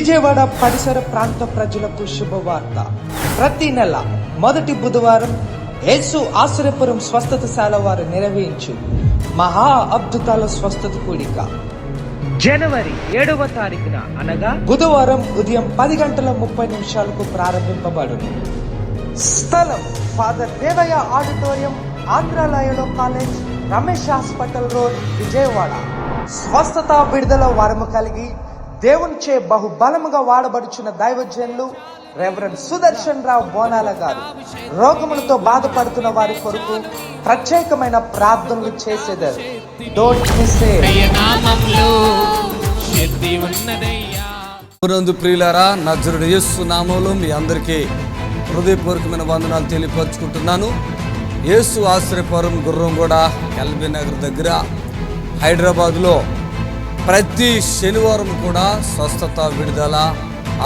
విజయవాడ పరిసర ప్రాంత ప్రజలకు శుభవార్త. ప్రతి నెల మొదటి బుధవారం యేసు ఆశ్రయపురం స్వస్థతశాల వారు నిర్వహించు మహా అద్భుతాల స్వస్థత కూడిక జనవరి 7వ తారీఖున అనగా బుధవారం ఉదయం 10:30 ప్రారంభింపబడును. స్థలం ఫాదర్ దేవయ్య ఆడిటోరియం, ఆంధ్రాలయలో college, Ramesh hospital road, Vijayawada. స్వస్థత విడుదల వరము కలిగి దేవునిచే బహుబలముగా వాడబడుచున్న దైవజనులు రెవరెండ్ సుదర్శన్ రావు బోనాల గారు రోగములతో బాధపడుతున్న వారి కొరకు ప్రత్యేకమైన ప్రార్థనలు చేసేదారు. Don't miss it. ప్రియులారా, నజరుడు యేసు నామములో మీ అందరికీ హృదయపూర్వకమైన వందనాలు తెలియపరుచుకుంటున్నాను. యేసు ఆశ్రయపురం గుర్రంగూడ ఎల్బీ నగర్ దగ్గర హైదరాబాద్లో ప్రతి శనివారం కూడా స్వస్థత విడుదల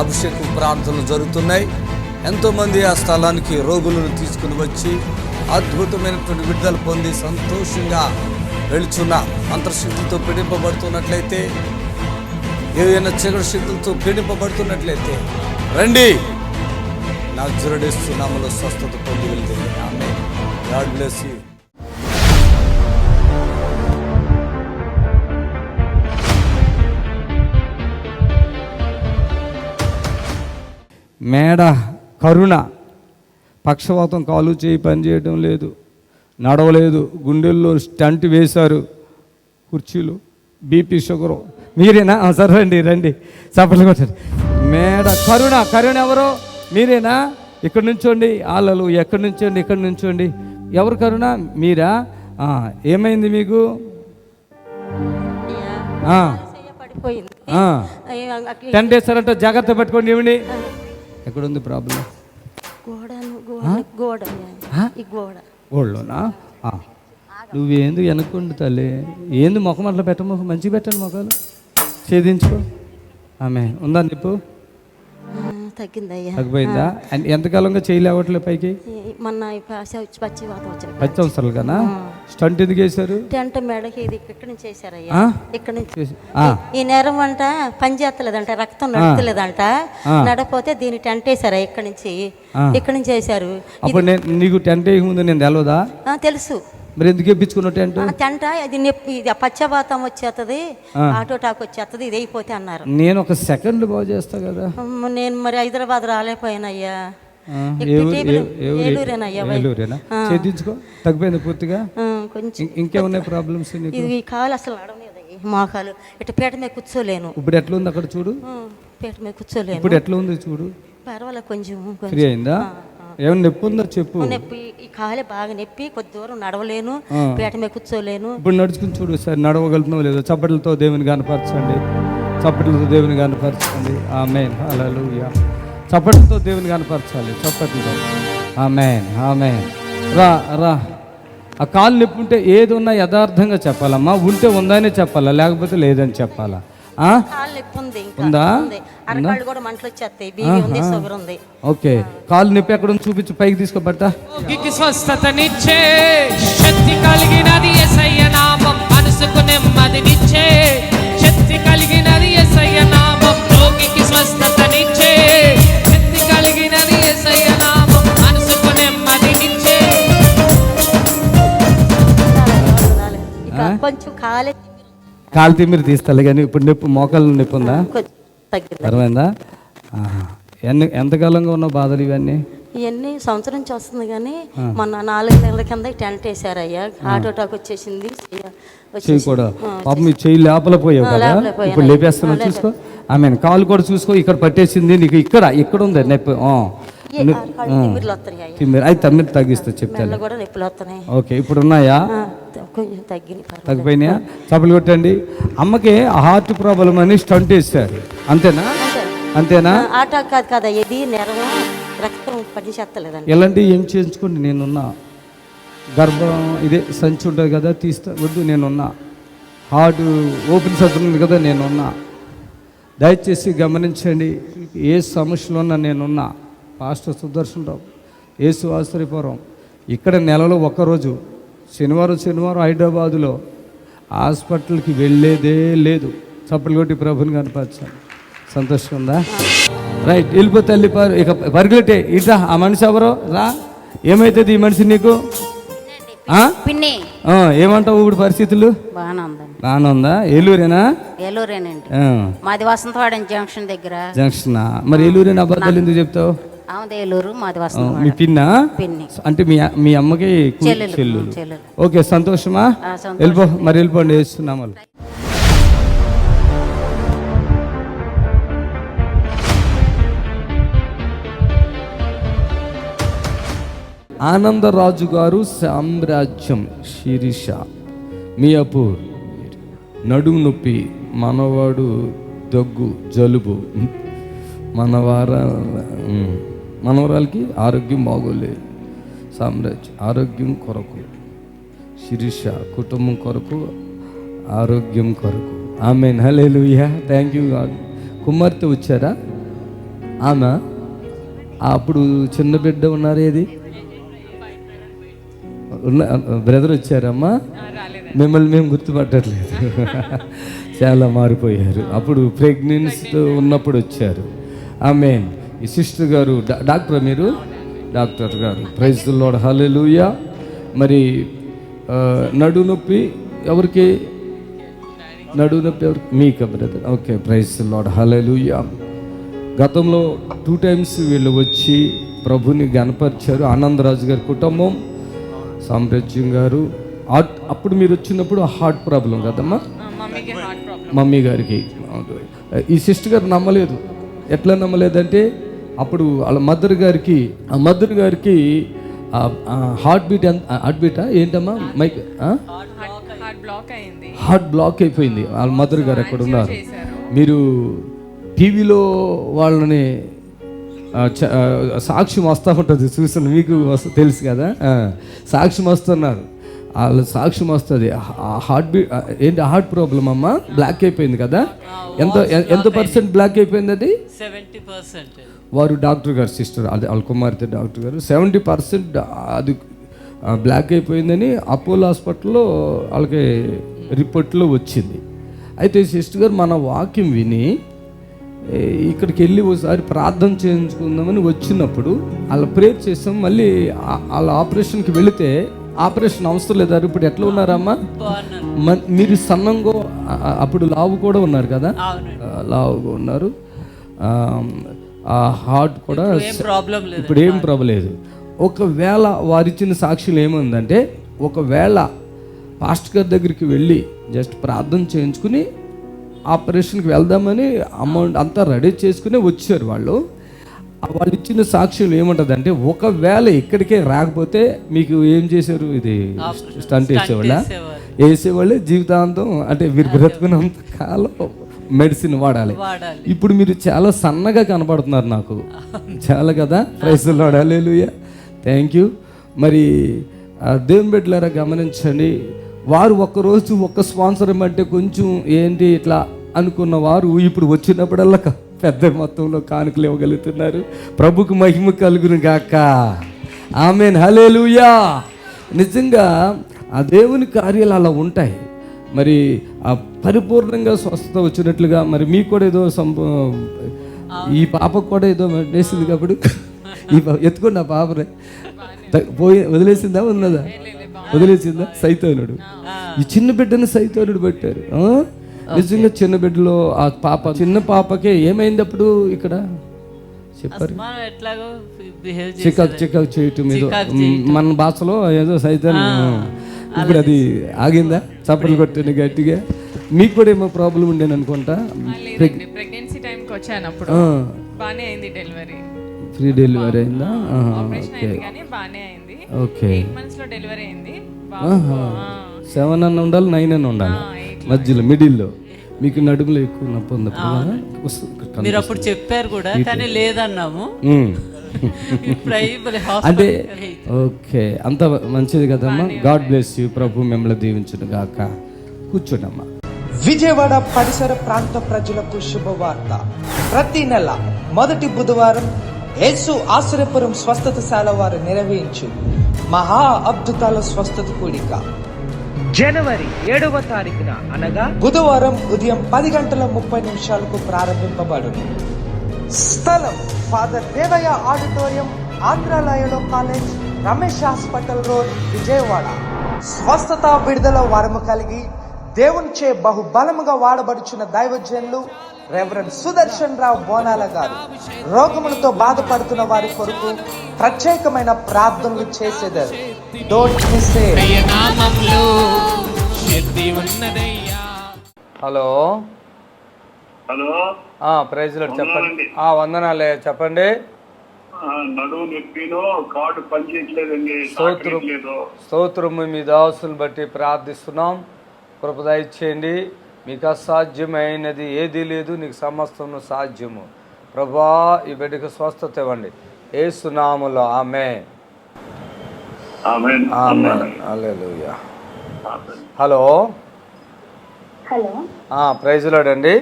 అభిషేకం ప్రార్థనలు జరుగుతున్నాయి. ఎంతోమంది ఆ స్థలానికి రోగులను తీసుకుని వచ్చి అద్భుతమైనటువంటి విడుదల పొంది సంతోషంగా వెళుచున్న మంత్రశక్తులతో పీడింపబడుతున్నట్లయితే, ఏదైనా చీకటి శక్తులతో పీడింపబడుతున్నట్లయితే రండి, నజరేయుడు యేసు నామములో స్వస్థత పొంది వెళ్తే. ఆమేన్. God bless you. మేడ కరుణ, పక్షవాతం, కాలు చేయి పని చేయడం లేదు, నడవలేదు, గుండెల్లో స్టంట్ వేశారు, కుర్చీలు, బీపీ, షుగరు. మీరేనా? సరే రండి రండి, చప్పట్లు కొట్టండి. మేడ కరుణ, కరుణ ఎవరో మీరేనా? ఇక్కడ నుంచోండి. ఆలలు ఎక్కడి నుంచోండి, ఇక్కడ నుంచోండి. ఎవరు కరుణ? మీరా? ఏమైంది మీకు? టెంట్ వేస్తారంట, జాగ్రత్త పెట్టుకోండి. ఏమండి, ఎక్కడుంది ప్రాబ్లం? గోడలోనా? నువ్వేందు వెనక్కుండి తల్లి, ఏంది ముఖం అట్లా పెట్ట, మంచిగా పెట్టండి, ముఖాలు ఛేదించుకో. ఆమె ఉందా నిప్పు? తగ్గిపోయిందా? ఎంతకాలంగా చేయలేవట్లే పైకి? పచ్చి సంవత్సరాలు కదా. స్టంట్ ఎందుకు వేశారు? టెంట్ మేడకి ఇది ఇక్కడ నుంచి వేసారయ్యా. ఇక్కడ నుంచి ఈ నేరం అంట పని చేస్తలేదంట, రక్తం నడుస్తలేదంట, నడపోతే దీని టెంట్ వేసారా ఇక్కడ నుంచి వేసారు. అప్పుడు నీకు టెంట్ వేయకముందు నేను తెలవదా? తెలుసు. మరి ఎందుకు వేయించుకున్న టెంట్? టెంట ఇది నొప్పి, ఇది పచ్చబాతం వచ్చేస్తుంది, ఆటో టాక్ వచ్చేస్తుంది, ఇది అయిపోతే అన్నారు. నేను ఒక సెకండ్ బాగు చేస్తా కదా. నేను మరి హైదరాబాద్ రాలేకపోయినయ్యా. చేయించుకో, తగ్గిపోయింది పూర్తిగా. కొంచెం ఇంకేమున్నాయి ప్రాబ్లమ్స్? ఈ కాలు అసలు నడవలేదు, మోకాలు ఇటు పీట మీద కూర్చోలేను. ఇప్పుడు ఎట్లా ఉంది అక్కడ చూడు, పీట మీద కూర్చోలేను. ఇప్పుడు ఎట్లా ఉంది చూడు. పర్వాలేదు, కొంచెం ఫ్రీ అయిందా? ఏమైనా నొప్పి ఉందో చెప్పు. నొప్పి, ఈ కాలే బాగా నొప్పి, కొద్ది దూరం నడవలేను, పీట మీద కూర్చోలేను. ఇప్పుడు నడుచుకుని చూడు సార్, నడవగలుగుతున్నావు లేదో. చప్పట్లతో దేవుని కనపరచండి, చప్పట్లతో దేవుని కనపరచండి. ఆమేన్, హల్లెలూయా. చప్పట్లతో దేవుని కనపరచాలి, చప్పట్లతో. ఆమేన్, ఆమేన్. రా రా. ఆ కాలు నొప్పి ఉంటే ఏది ఉన్నా యథార్థంగా చెప్పాలమ్మా. ఉంటే ఉందనే చెప్పాలా, లేకపోతే లేదని చెప్పాలా? ఉందా? ఓకే, కాలు నొప్పి ఎక్కడ ఉంది చూపించు, పైకి తీసుకోబట్ట. స్వస్థతనిచ్చే శక్తి కలిగినది యేసయ్య నామం, మనసుకు నెమ్మదినిచ్చే శక్తి కలిగినది యేసయ్య నామం. రోగికి స్వస్థతనిచ్చే శక్తి కలిగినది యేసయ్య నామం, మనసుకు నెమ్మదినిచ్చే. కొంచెం కాలు తిమ్మిరి తీస్తాలే కానీ ఇప్పుడు నొప్పి, మోకాలు నొప్పి ఉందా? అర్థమైందా? ఎంతకాలంగా ఉన్న బాధలు ఇవన్నీ? ఇవన్నీ సంవత్సరం నుంచి వస్తుంది, కానీ మొన్న 4 నెలల కింద టెంట్ వేసారయ్యా. హార్ట్ అటాక్ వచ్చేసింది. చెయ్యి కూడా పాపం, మీ చెయ్యి లోపల పోయావు కదా, ఇప్పుడు లేపేస్తున్నావు. చూసుకో. ఆమె కాలు కూడా చూసుకో, ఇక్కడ పట్టేసింది నీకు, ఇక్కడ ఉంది నొప్పి. అయితే తమ్మిరి తగ్గిస్తా చెప్తాను. ఓకే, ఇప్పుడు ఉన్నాయా? తగ్గిపోయినాయా? చప్పలు కొట్టండి. అమ్మకి హార్ట్ ప్రాబ్లం అని స్టంట్ వేస్తారు, అంతేనా? అంతేనా? ఎలాంటి ఏం చేయించుకోండి, నేనున్నా. గర్భం ఇదే సంచి ఉంటుంది కదా, తీస్తా వద్దు, నేనున్నా. హార్ట్ ఓపెన్ సర్జరీ ఉంది కదా, నేనున్నా. దయచేసి గమనించండి, ఏ సమస్యలో ఉన్నా నేనున్నా. పాస్టర్ సుదర్శన్ రావు, యేసు ఆశ్రయపురం. ఇక్కడ నెలలో ఒక్కరోజు శనివారం హైదరాబాదులో హాస్పిటల్కి వెళ్ళేదే లేదు. చప్పలు కొట్టి ప్రభుని కనపరచాలి. సంతోషం ఉందా? రైట్, వెళ్ళిపో తల్లి, ఇక పరుగులెట్టే. ఇట్లా ఆ మనిషి ఎవరో రా. ఏమవుతుంది ఈ మనిషి నీకు? పిన్ని ఏమంటావు ఇప్పుడు పరిస్థితులు? బాగానే ఉందా? ఏలూరేనా? ఏలూరేనండి. మాది వసంతవాడ జంక్షన్ దగ్గర. జంక్షన్. మరి ఏలూరేనా? అబద్ధాలు ఎందుకు చెప్తావు? ఏలూరు, మాది వసంతవాడ. మీ పిన్నా? పిన్ని అంటే మీ అమ్మకి చెల్లు. ఓకే, సంతోషమా? వెళ్ళిపో, మరి వెళ్ళిపోండి. వేస్తున్నాము. ఆనందరాజు గారు, సామ్రాజ్యం, శిరీష, మియాపూర్, నడుము నొప్పి, మనవాడు దగ్గు, జలుబు, మనవరాలకి ఆరోగ్యం బాగోలేదు. సామ్రాజ్యం ఆరోగ్యం కొరకు, శిరీష కుటుంబం కొరకు, ఆరోగ్యం కొరకు. Amen, hallelujah. Thank you God. కుమార్తె వచ్చారా? ఆమె అప్పుడు చిన్న బిడ్డ ఉన్నారు. ఏది బ్రదర్ వచ్చారమ్మా? మిమ్మల్ని మేము గుర్తుపట్టట్లేదు. చాలా మారిపోయారు. అప్పుడు ప్రెగ్నెన్సీతో ఉన్నప్పుడు వచ్చారు. ఆమేన్. ఈ సిస్టర్ గారు డాక్టర్, మీరు డాక్టర్ గారు. Praise the lord, hallelujah. మరి నడు నొప్పి ఎవరికి? నడు నొప్పి ఎవరికి? మీకా brother? Okay, praise the lord, hallelujah. గతంలో 2 times వీళ్ళు వచ్చి ప్రభుని గణపరిచారు. ఆనందరాజు గారి కుటుంబం, సామ్రాజ్యం గారు. అప్పుడు మీరు వచ్చినప్పుడు హార్ట్ ప్రాబ్లం కదమ్మా? మమ్మీ గారికి. ఈ సిస్టర్ గారు నమ్మలేదు. ఎట్లా నమ్మలేదంటే అప్పుడు వాళ్ళ మదర్ గారికి హార్ట్ బీటా ఏంటమ్మా? హార్ట్ బ్లాక్ అయిపోయింది. వాళ్ళ మదర్ గారు ఎక్కడ ఉన్నారు? మీరు టీవీలో వాళ్ళని సాక్ష్యం వస్తూ ఉంటుంది, చూసిన మీకు తెలుసు కదా. సాక్ష్యం వస్తున్నారు, వాళ్ళు సాక్ష్యం వస్తుంది. హార్ట్ బీట్ ఏంటి? హార్ట్ ప్రాబ్లం అమ్మా, బ్లాక్ అయిపోయింది కదా. ఎంత % బ్లాక్ అయిపోయింది? అది 70%. వారు డాక్టర్ గారు, సిస్టర్, అది వాళ్ళ కుమార్తె డాక్టర్ గారు, 70% అది బ్లాక్ అయిపోయిందని అపోలో హాస్పిటల్లో వాళ్ళకి రిపోర్ట్లో వచ్చింది. అయితే సిస్టర్ గారు మన వాక్యం విని ఇక్కడికి వెళ్ళి ఒకసారి ప్రార్థన చేయించుకుందామని వచ్చినప్పుడు వాళ్ళ ప్రేయర్ చేస్తాం. మళ్ళీ వాళ్ళ ఆపరేషన్కి వెళితే ఆపరేషన్ అవసరం లేదు. ఇప్పుడు ఎట్లా ఉన్నారమ్మా? మీరు సన్నంగా, అప్పుడు లావు కూడా ఉన్నారు కదా, లావుగా ఉన్నారు. ఆ హార్ట్ కూడా ఇప్పుడు ఏం ప్రాబ్లం లేదు. ఒకవేళ వారిచ్చిన సాక్షులు ఏముందంటే, ఒకవేళ పాస్టర్ గారి దగ్గరికి వెళ్ళి జస్ట్ ప్రార్థన చేయించుకుని ఆపరేషన్కి వెళ్దామని అమౌంట్ అంతా రెడీ చేసుకుని వచ్చారు వాళ్ళు. వాళ్ళు ఇచ్చిన సాక్ష్యం ఏముంటుంది అంటే, ఒకవేళ ఇక్కడికే రాకపోతే మీకు ఏం చేశారు? ఇది స్టంట్ వేసేవాళ్ళే జీవితాంతం. అంటే మీరు బ్రతుకున్నంత కాలం మెడిసిన్ వాడాలి. ఇప్పుడు మీరు చాలా సన్నగా కనపడుతున్నారు నాకు, చాలా కదా. Praise the lord, hallelujah. Thank you. మరి దేవుని బిడ్డలారా గమనించండి. వారు ఒక్కరోజు ఒక్క స్పాన్సర్ అంటే కొంచెం ఏంటి ఇట్లా అనుకున్న వారు ఇప్పుడు వచ్చినప్పుడల్లా పెద్ద మొత్తంలో కానుకలు ఇవ్వగలుగుతున్నారు. ప్రభుకు మహిమ కలుగును గాక. ఆమేన్, హల్లెలూయా. నిజంగా ఆ దేవుని కార్యాలు అలా ఉంటాయి. మరి ఆ పరిపూర్ణంగా స్వస్థత వచ్చినట్లుగా మరి మీకు కూడా ఏదో ఈ పాపకు కూడా ఏదో వేసింది కాబట్టి ఎత్తుకోండి. ఆ పాపనే పోయి వదిలేసిందా? ఉన్నదా? వదిలేసిందా? సైతానుడు. ఈ చిన్న బిడ్డను సైతానుడు పెట్టారు. నిజంగా చిన్న బిడ్డలో ఆ పాప, చిన్న పాపకే ఏమైంది అప్పుడు? ఇక్కడ చెప్పారు, చికాకు చేయటం మీద మన భాషలో ఏదో సైతాన్. ఇప్పుడు అది ఆగిందా? చప్పట్లు కొట్టింది గట్టిగా. మీకు కూడా ఏమో ప్రాబ్లం ఉండేది అనుకుంటా. ప్రెగ్నెన్సీ టైంకి వచ్చాను, అప్పుడు బాగానే అయింది డెలివరీ. ఫ్రీ డెలివరీ అయిందా? ఓకే. 8 months లో డెలివరీ అయింది. 7 అన్న ఉండాలి, 9 అన్న ఉండాలి, మధ్యలో మిడిల్లో. మీకు నడుములో ఎక్కువ నొప్పి ఉంది. మీరు అప్పుడు చెప్పారు కూడా, కానీ లేదన్నాము. అంటే ఓకే, అంత మంచిది కదమ్మా. God bless you. ప్రభు మిమ్మల్ని దీవించును గాక. కూర్చోండమ్మా. విజయవాడ పరిసర ప్రాంత ప్రజలకు శుభవార్త. ప్రతి నెల మొదటి బుధవారం యేసు ఆశ్రయపురం స్వస్థతశాల వారు నిర్వహించు మహా అద్భుతాల స్వస్థత కూడిక జనవరి 7వ తారీఖున అనగా బుధవారం ఉదయం 10:30 ప్రారంభింపబడును. స్థలం ఫాదర్ దేవయ్య ఆడిటోరియం, ఆంధ్రాలయలో college, Ramesh hospital road, Vijayawada. స్వస్థత విడుదల వరము కలిగి దేవునిచే బహుబలముగా వాడబడుచున్న దైవజనులు రెవరెండ్ సుదర్శన్ రావు బోనాల గారు రోగములతో బాధపడుతున్న వారి కొరకు ప్రత్యేకమైన ప్రార్థనలు చేసేదారు. Don't miss it. నామములో శక్తి ఉన్నదయ్యా. హలో హలో, ప్రైజ్ లార్డ్ చెప్పండి. వందనాలండి. వందనాలే చెప్పండి. నడువు నొప్పిలో కార్డు పనిచేయట్లేదండి, స్తోత్రం సహకరించలేదు. స్తోత్రము మీ దాసుని బట్టి ప్రార్థిస్తున్నాం. కృప దయచేయండి. మీకు అసాధ్యమైనది ఏదీ లేదు, నీకు సమస్తము సాధ్యము. ప్రభా ఈ బిడ్డకు స్వస్థత ఇవ్వండి యేసు నామములో. ఆమేన్. ఆమేన్. ఆమేన్. హల్లెలూయా. ఆమేన్. హలో హలో ప్రైజ్ లార్డ్ అండి.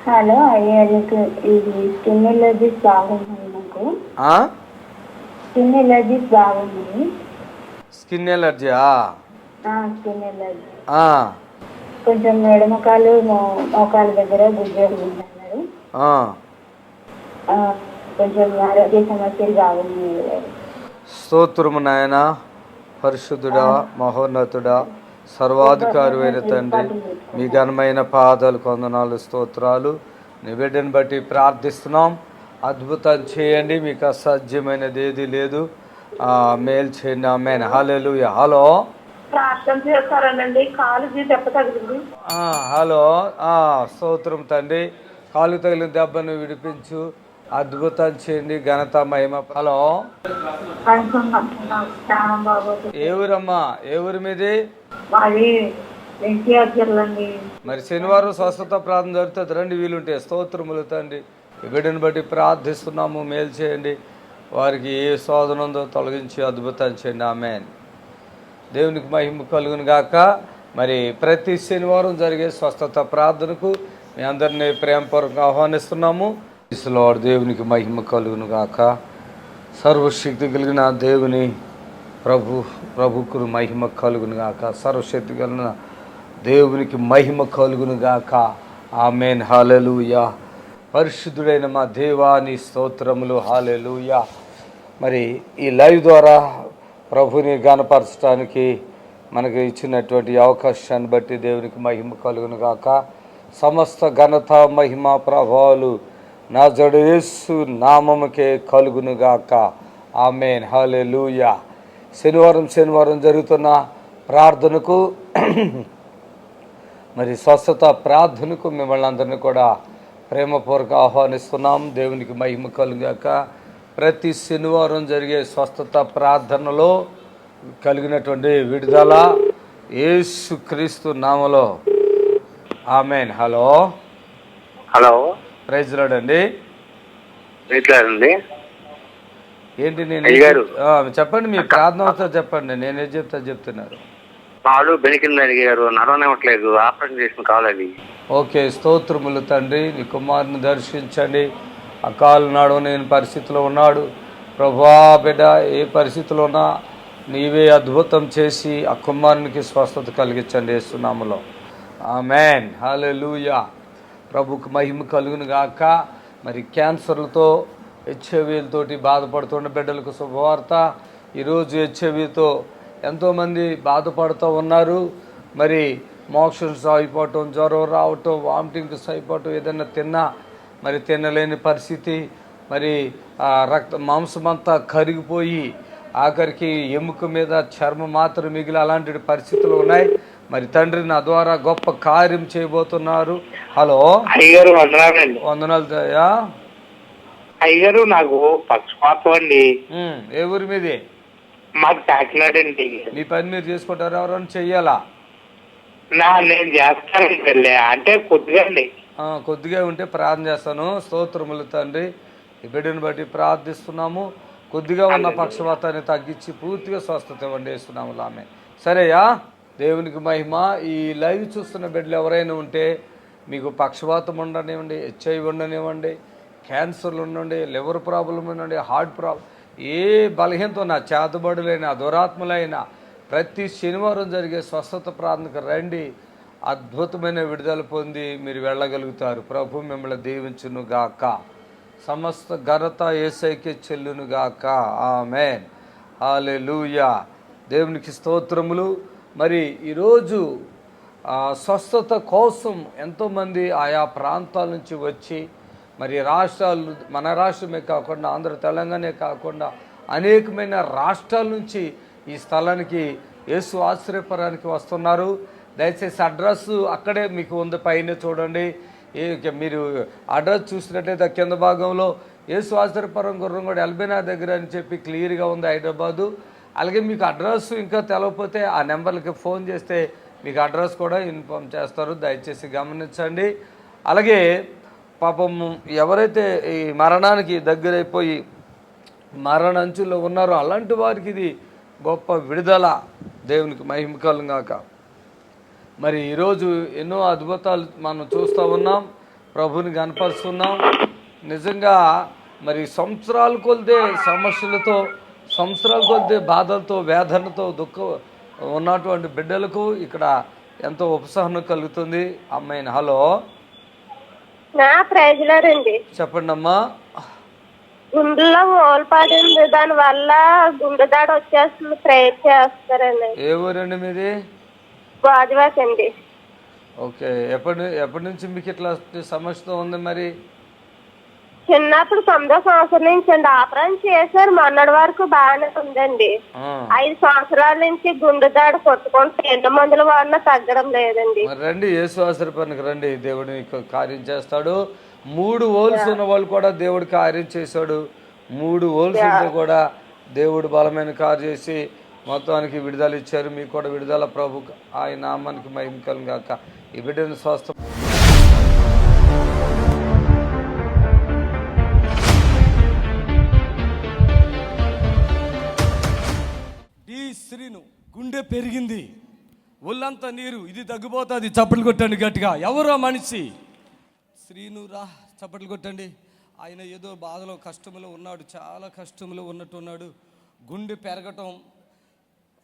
హలో అయ్యా, నీకు ఇది స్కిన్ ఎలర్జీస్ బాగున్నాయి. నాకు స్కిన్ ఎలర్జీస్ బాగున్నాయి. స్కిన్ ఎలర్జీయా? స్కిన్ ఎలర్జీ కొంచెం ఎడమకాలు మోకాలు దగ్గర గుజ్జలు ఉంటున్నారు. కొంచెం ఆరోగ్య సమస్యలు బాగున్నాయి. స్తోత్రము నాయన, పరిశుద్ధుడా, మహోన్నతుడా, సర్వాధికారి అయిన తండ్రి, మీ ఘనమైన పాదాలు కొందనాలు, స్తోత్రాలు. నీ బిడ్డను బట్టి ప్రార్థిస్తున్నాం. అద్భుతం చేయండి, మీకు అసాధ్యమైనది ఏది లేదు. మేలు చేయండి. ఆమేన్. హల్లెలూయా. హలో ప్రార్థన చేస్తారనండి, కాలు దెబ్బ తగిలింది. హలో స్తోత్రం తండ్రి. కాలు తగిలిన దెబ్బను విడిపించు, అద్భుతం చేయండి, ఘనత మహిమ. హలో ఏ ఊరమ్మా? ఏ ఊరి మీది? మరి శనివారం స్వస్థత ప్రార్థన జరుగుతుంది, రండి వీలుంటే. స్తోత్రములు తండ్రి. ఈ బిడ్డను బట్టి ప్రార్థిస్తున్నాము, మేలు చేయండి. వారికి ఏ శోధన ఉందో తొలగించి అద్భుతం చేయండి. ఆమేన్. దేవునికి మహిమ కలుగును గాక. మరి ప్రతి శనివారం జరిగే స్వస్థత ప్రార్థనకు మీ అందరినీ ప్రేమపూర్వకంగా ఆహ్వానిస్తున్నాము. లార్డ్ దేవునికి మహిమ కలుగును గాక. సర్వశక్తి కలిగిన దేవుని ప్రభుకు మహిమ కలుగును గాక. సర్వశక్తి కలిగిన దేవునికి మహిమ కలుగును గాక. ఆమేన్. హల్లెలూయా. పరిశుద్ధుడైన మా దేవాని స్తోత్రములు. హల్లెలూయా. మరి ఈ లైవ్ ద్వారా ప్రభుని గణపరచడానికి మనకు ఇచ్చినటువంటి అవకాశాన్ని బట్టి దేవునికి మహిమ కలుగును గాక. సమస్త ఘనత, మహిమ, ప్రభావాలు నజరేయుడు యేసు నామముకే కలుగును గాక. ఆమేన్. హల్లెలూయా. శనివారం జరుగుతున్న ప్రార్థనకు మరి స్వస్థత ప్రార్థనకు మిమ్మల్ని అందరినీ కూడా ప్రేమపూర్వక ఆహ్వానిస్తున్నాం. దేవునికి మహిమ కలుగును గాక. ప్రతి శనివారం జరిగే స్వస్థత ప్రార్థనలో కలిగినటువంటి విడుదల యేసుక్రీస్తు నామములో. ఆమేన్. హలో హలో, ప్రైజ్ లార్డ్ అండి. రైతులారండి. ఏంటి నేను అయ్యగారు చెప్పండి, మీ ప్రార్థనతో చెప్పండి, నేనేం చెప్తున్నారు. కాలు బెనికింది గారు, నడవనివ్వట్లేదు, ఆపరేషన్ చేసిన కావాలి. ఓకే, స్తోత్రములు తండ్రి. నీ కుమారుని దర్శించండి. ఆ కాలు నడవలేని పరిస్థితిలో ఉన్నాడు. ప్రభువా, బిడ్డ ఏ పరిస్థితిలో ఉన్నా నీవే అద్భుతం చేసి ఆ కుమారునికి స్వస్థత కలిగించండి యేసు నామములో. ఆమేన్. హల్లెలూయా. ప్రభుకు మహిమ కలుగును గాక. మరి క్యాన్సర్లతో, హెచ్ఐవీలతోటి బాధపడుతున్న బిడ్డలకు శుభవార్త. ఈరోజు హెచ్ఐవీతో ఎంతోమంది బాధపడుతూ ఉన్నారు. మరి మోషన్స్ అయిపోవటం, జ్వరం రావటం, వామిటింగ్స్ అయిపోవటం, ఏదైనా తిన్నా మరి తినలేని పరిస్థితి, మరి మాంసమంతా కరిగిపోయి ఆఖరికి ఎముక మీద చర్మం మాత్రం మిగిలి అలాంటి పరిస్థితులు ఉన్నాయి. మరి తండ్రి నా ద్వారా గొప్ప కార్యం చేయబోతున్నారు. హలో అయ్యగారు, వందనాలండి. వందనాలు. అయ్యగారు, నాకు పక్షపాతం అండి. ఏ ఊరి మీది? మాకు కాకినాడ అండి. మీ పని మీరు చేసుకుంటారు, ఎవరైనా చెయ్యాలా? నేను చేస్తానండి వెళ్ళి, అంటే కొద్దిగా అండి. కొద్దిగా ఉంటే ప్రార్థన చేస్తాను. స్తోత్రములు తండ్రి. ఈ బిడ్డను బట్టి ప్రార్థిస్తున్నాము. కొద్దిగా ఉన్న పక్షపాతాన్ని తగ్గించి పూర్తిగా స్వస్థత ఇవ్వండి యేసునామములో. ఆమె సరేయా. దేవునికి మహిమ. ఈ లైవ్ చూస్తున్న బిడ్డలు ఎవరైనా ఉంటే మీకు పక్షపాతం ఉండనివ్వండి, హెచ్ఐవి ఉండనివ్వండి, క్యాన్సర్లు ఉండండి, లివర్ ప్రాబ్లం ఉండండి, హార్ట్ ప్రాబ్లం, ఏ బలహీనతో నా చేతబడులైన దురాత్మలైన ప్రతి శనివారం జరిగే స్వస్థత ప్రార్థనకు రండి. అద్భుతమైన విడుదల పొంది మీరు వెళ్ళగలుగుతారు. ప్రభు మిమ్మల్ని దీవించును గాక. సమస్త ఘనత యేసయ్యకే చెల్లును గాక. ఆమేన్. హల్లెలూయా. దేవునికి స్తోత్రములు. మరి ఈరోజు స్వస్థత కోసం ఎంతోమంది ఆయా ప్రాంతాల నుంచి వచ్చి మరి రాష్ట్రాలు, మన రాష్ట్రమే కాకుండా ఆంధ్ర తెలంగాణే కాకుండా అనేకమైన రాష్ట్రాల నుంచి ఈ స్థలానికి యేసు ఆశ్రయపురానికి వస్తున్నారు. దయచేసి అడ్రస్ అక్కడే మీకు ఉంది, పైన చూడండి. మీరు అడ్రస్ చూసినట్టయితే కింద భాగంలో యేసు ఆశ్రయపురం గుర్రంగూడ ఎల్బీనా దగ్గర అని చెప్పి క్లియర్గా ఉంది, హైదరాబాదు. అలాగే మీకు అడ్రస్ ఇంకా తెలవకపోతే ఆ నెంబర్లకి ఫోన్ చేస్తే మీకు అడ్రస్ కూడా ఇన్ఫామ్ చేస్తారు. దయచేసి గమనించండి. అలాగే పాపం ఎవరైతే ఈ మరణానికి దగ్గరైపోయి మరణంచుల్లో ఉన్నారో అలాంటి వారికి ఇది గొప్ప విడుదల. దేవునికి మహిమ కలుగాక. మరి ఈరోజు ఎన్నో అద్భుతాలు మనం చూస్తూ ఉన్నాం, ప్రభుని కనపరుస్తున్నాం. నిజంగా మరి సంవత్సరాల కొలిదే సమస్యలతో, సంవత్సరాల కొలిదే బాధలతో, వేదనతో, దుఃఖం ఉన్నటువంటి బిడ్డలకు ఇక్కడ ఎంతో ఉపశమనం కలుగుతుంది. అమ్మాయిని హలో ప్రైజ్లాడండి. చెప్పండి అమ్మా. గుండెలో ఓల్పాడింది, దాని వల్ల గుండె దాడి వచ్చేస్తుంది, ప్రేయర్ చేస్తారండి. ఏ ఊరండి మీది? గాజువాక్ అండి. ఓకే. ఎప్పటి నుంచి మీకు ఇట్లా సమస్యతో ఉంది? మరి చిన్నప్పుడు 9వ సంవత్సరం నుంచి అండి. ఆపరేషన్ చేశారు, మొన్నటి వరకు బాగానే ఉందండి. 5 సంవత్సరాల నుంచి గుండె దాడి కొట్టుకుంటే ఎన్ని మందులు వాడినా తగ్గడం లేదండి. రండి, యేసు ఆశ్రయపురానికి రండి, దేవుడు కార్యం చేస్తాడు. 3 హోల్స్ ఉన్న వాళ్ళు కూడా దేవుడు కార్యం చేశాడు. 3 హోల్స్ ఉంటే కూడా దేవుడు బలమైన కార్యం చేసి మొత్తానికి విడుదల ఇచ్చారు. మీకు కూడా విడుదల. ప్రభు ఆయన నామానికి మహిమ కలుగాక. ఈ బిడ్డను స్వస్థ శ్రీను గుండె పెరిగింది, ఒళ్ళంతా నీరు, ఇది తగ్గిపోతుంది. చప్పట్లు కొట్టండి గట్టిగా. ఎవరో మనిషి? శ్రీను రా, చప్పట్లు కొట్టండి. ఆయన ఏదో బాధలో, కష్టంలో ఉన్నాడు, చాలా కష్టంలో ఉన్నట్టున్నాడు. గుండె పెరగటం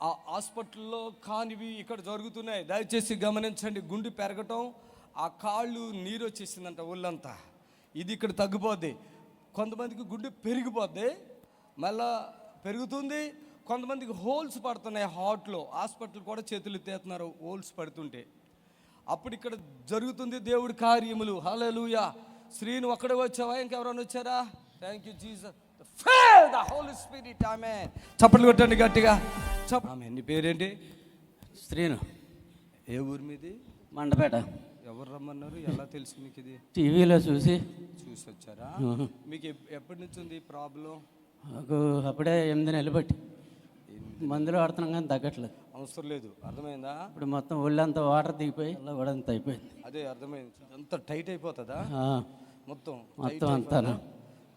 ఆ హాస్పిటల్లో కానివి ఇక్కడ జరుగుతున్నాయి. దయచేసి గమనించండి. గుండె పెరగటం, ఆ కాళ్ళు నీరు వచ్చేసిందంట ఒళ్ళంతా. ఇది ఇక్కడ తగ్గిపోద్ది. కొంతమందికి గుండె పెరిగిపోద్ది, మళ్ళా పెరుగుతుంది. కొంతమందికి హోల్స్ పడుతున్నాయి హార్ట్లో. హాస్పిటల్ కూడా చేతులు ఎత్తేస్తున్నారు హోల్స్ పడుతుంటే. అప్పుడు ఇక్కడ జరుగుతుంది దేవుడి కార్యములు. హల్లెలూయా. శ్రీను ఒక్కడే వచ్చావా? ఇంకెవరైనా వచ్చారా? Thank you Jesus. Feel the Holy Spirit. Amen. చప్పట్లు కొట్టండి గట్టిగా. ఆమేన్. నీ పేరేంటి? శ్రీను. ఏ ఊరు మీది? మండపేట. ఎవరు రమ్మన్నారు? ఎలా తెలుసు మీకు ఇది? టీవీలో చూసి వచ్చారా? మీకు ఎప్పటి నుంచి ఉంది ప్రాబ్లం? నాకు అప్పుడే 8 నెలలు బట్టి మందులు వాడుతున్నాం కానీ తగ్గట్లేదు. అవసరం లేదు. అర్థమైందా? ఇప్పుడు మొత్తం ఒళ్ళంతా వాటర్ దిగిపోయి కూడా అంత అయిపోయింది. అదే అర్థమైంది. అంత టైట్ అయిపోతుందా? మొత్తం అంతా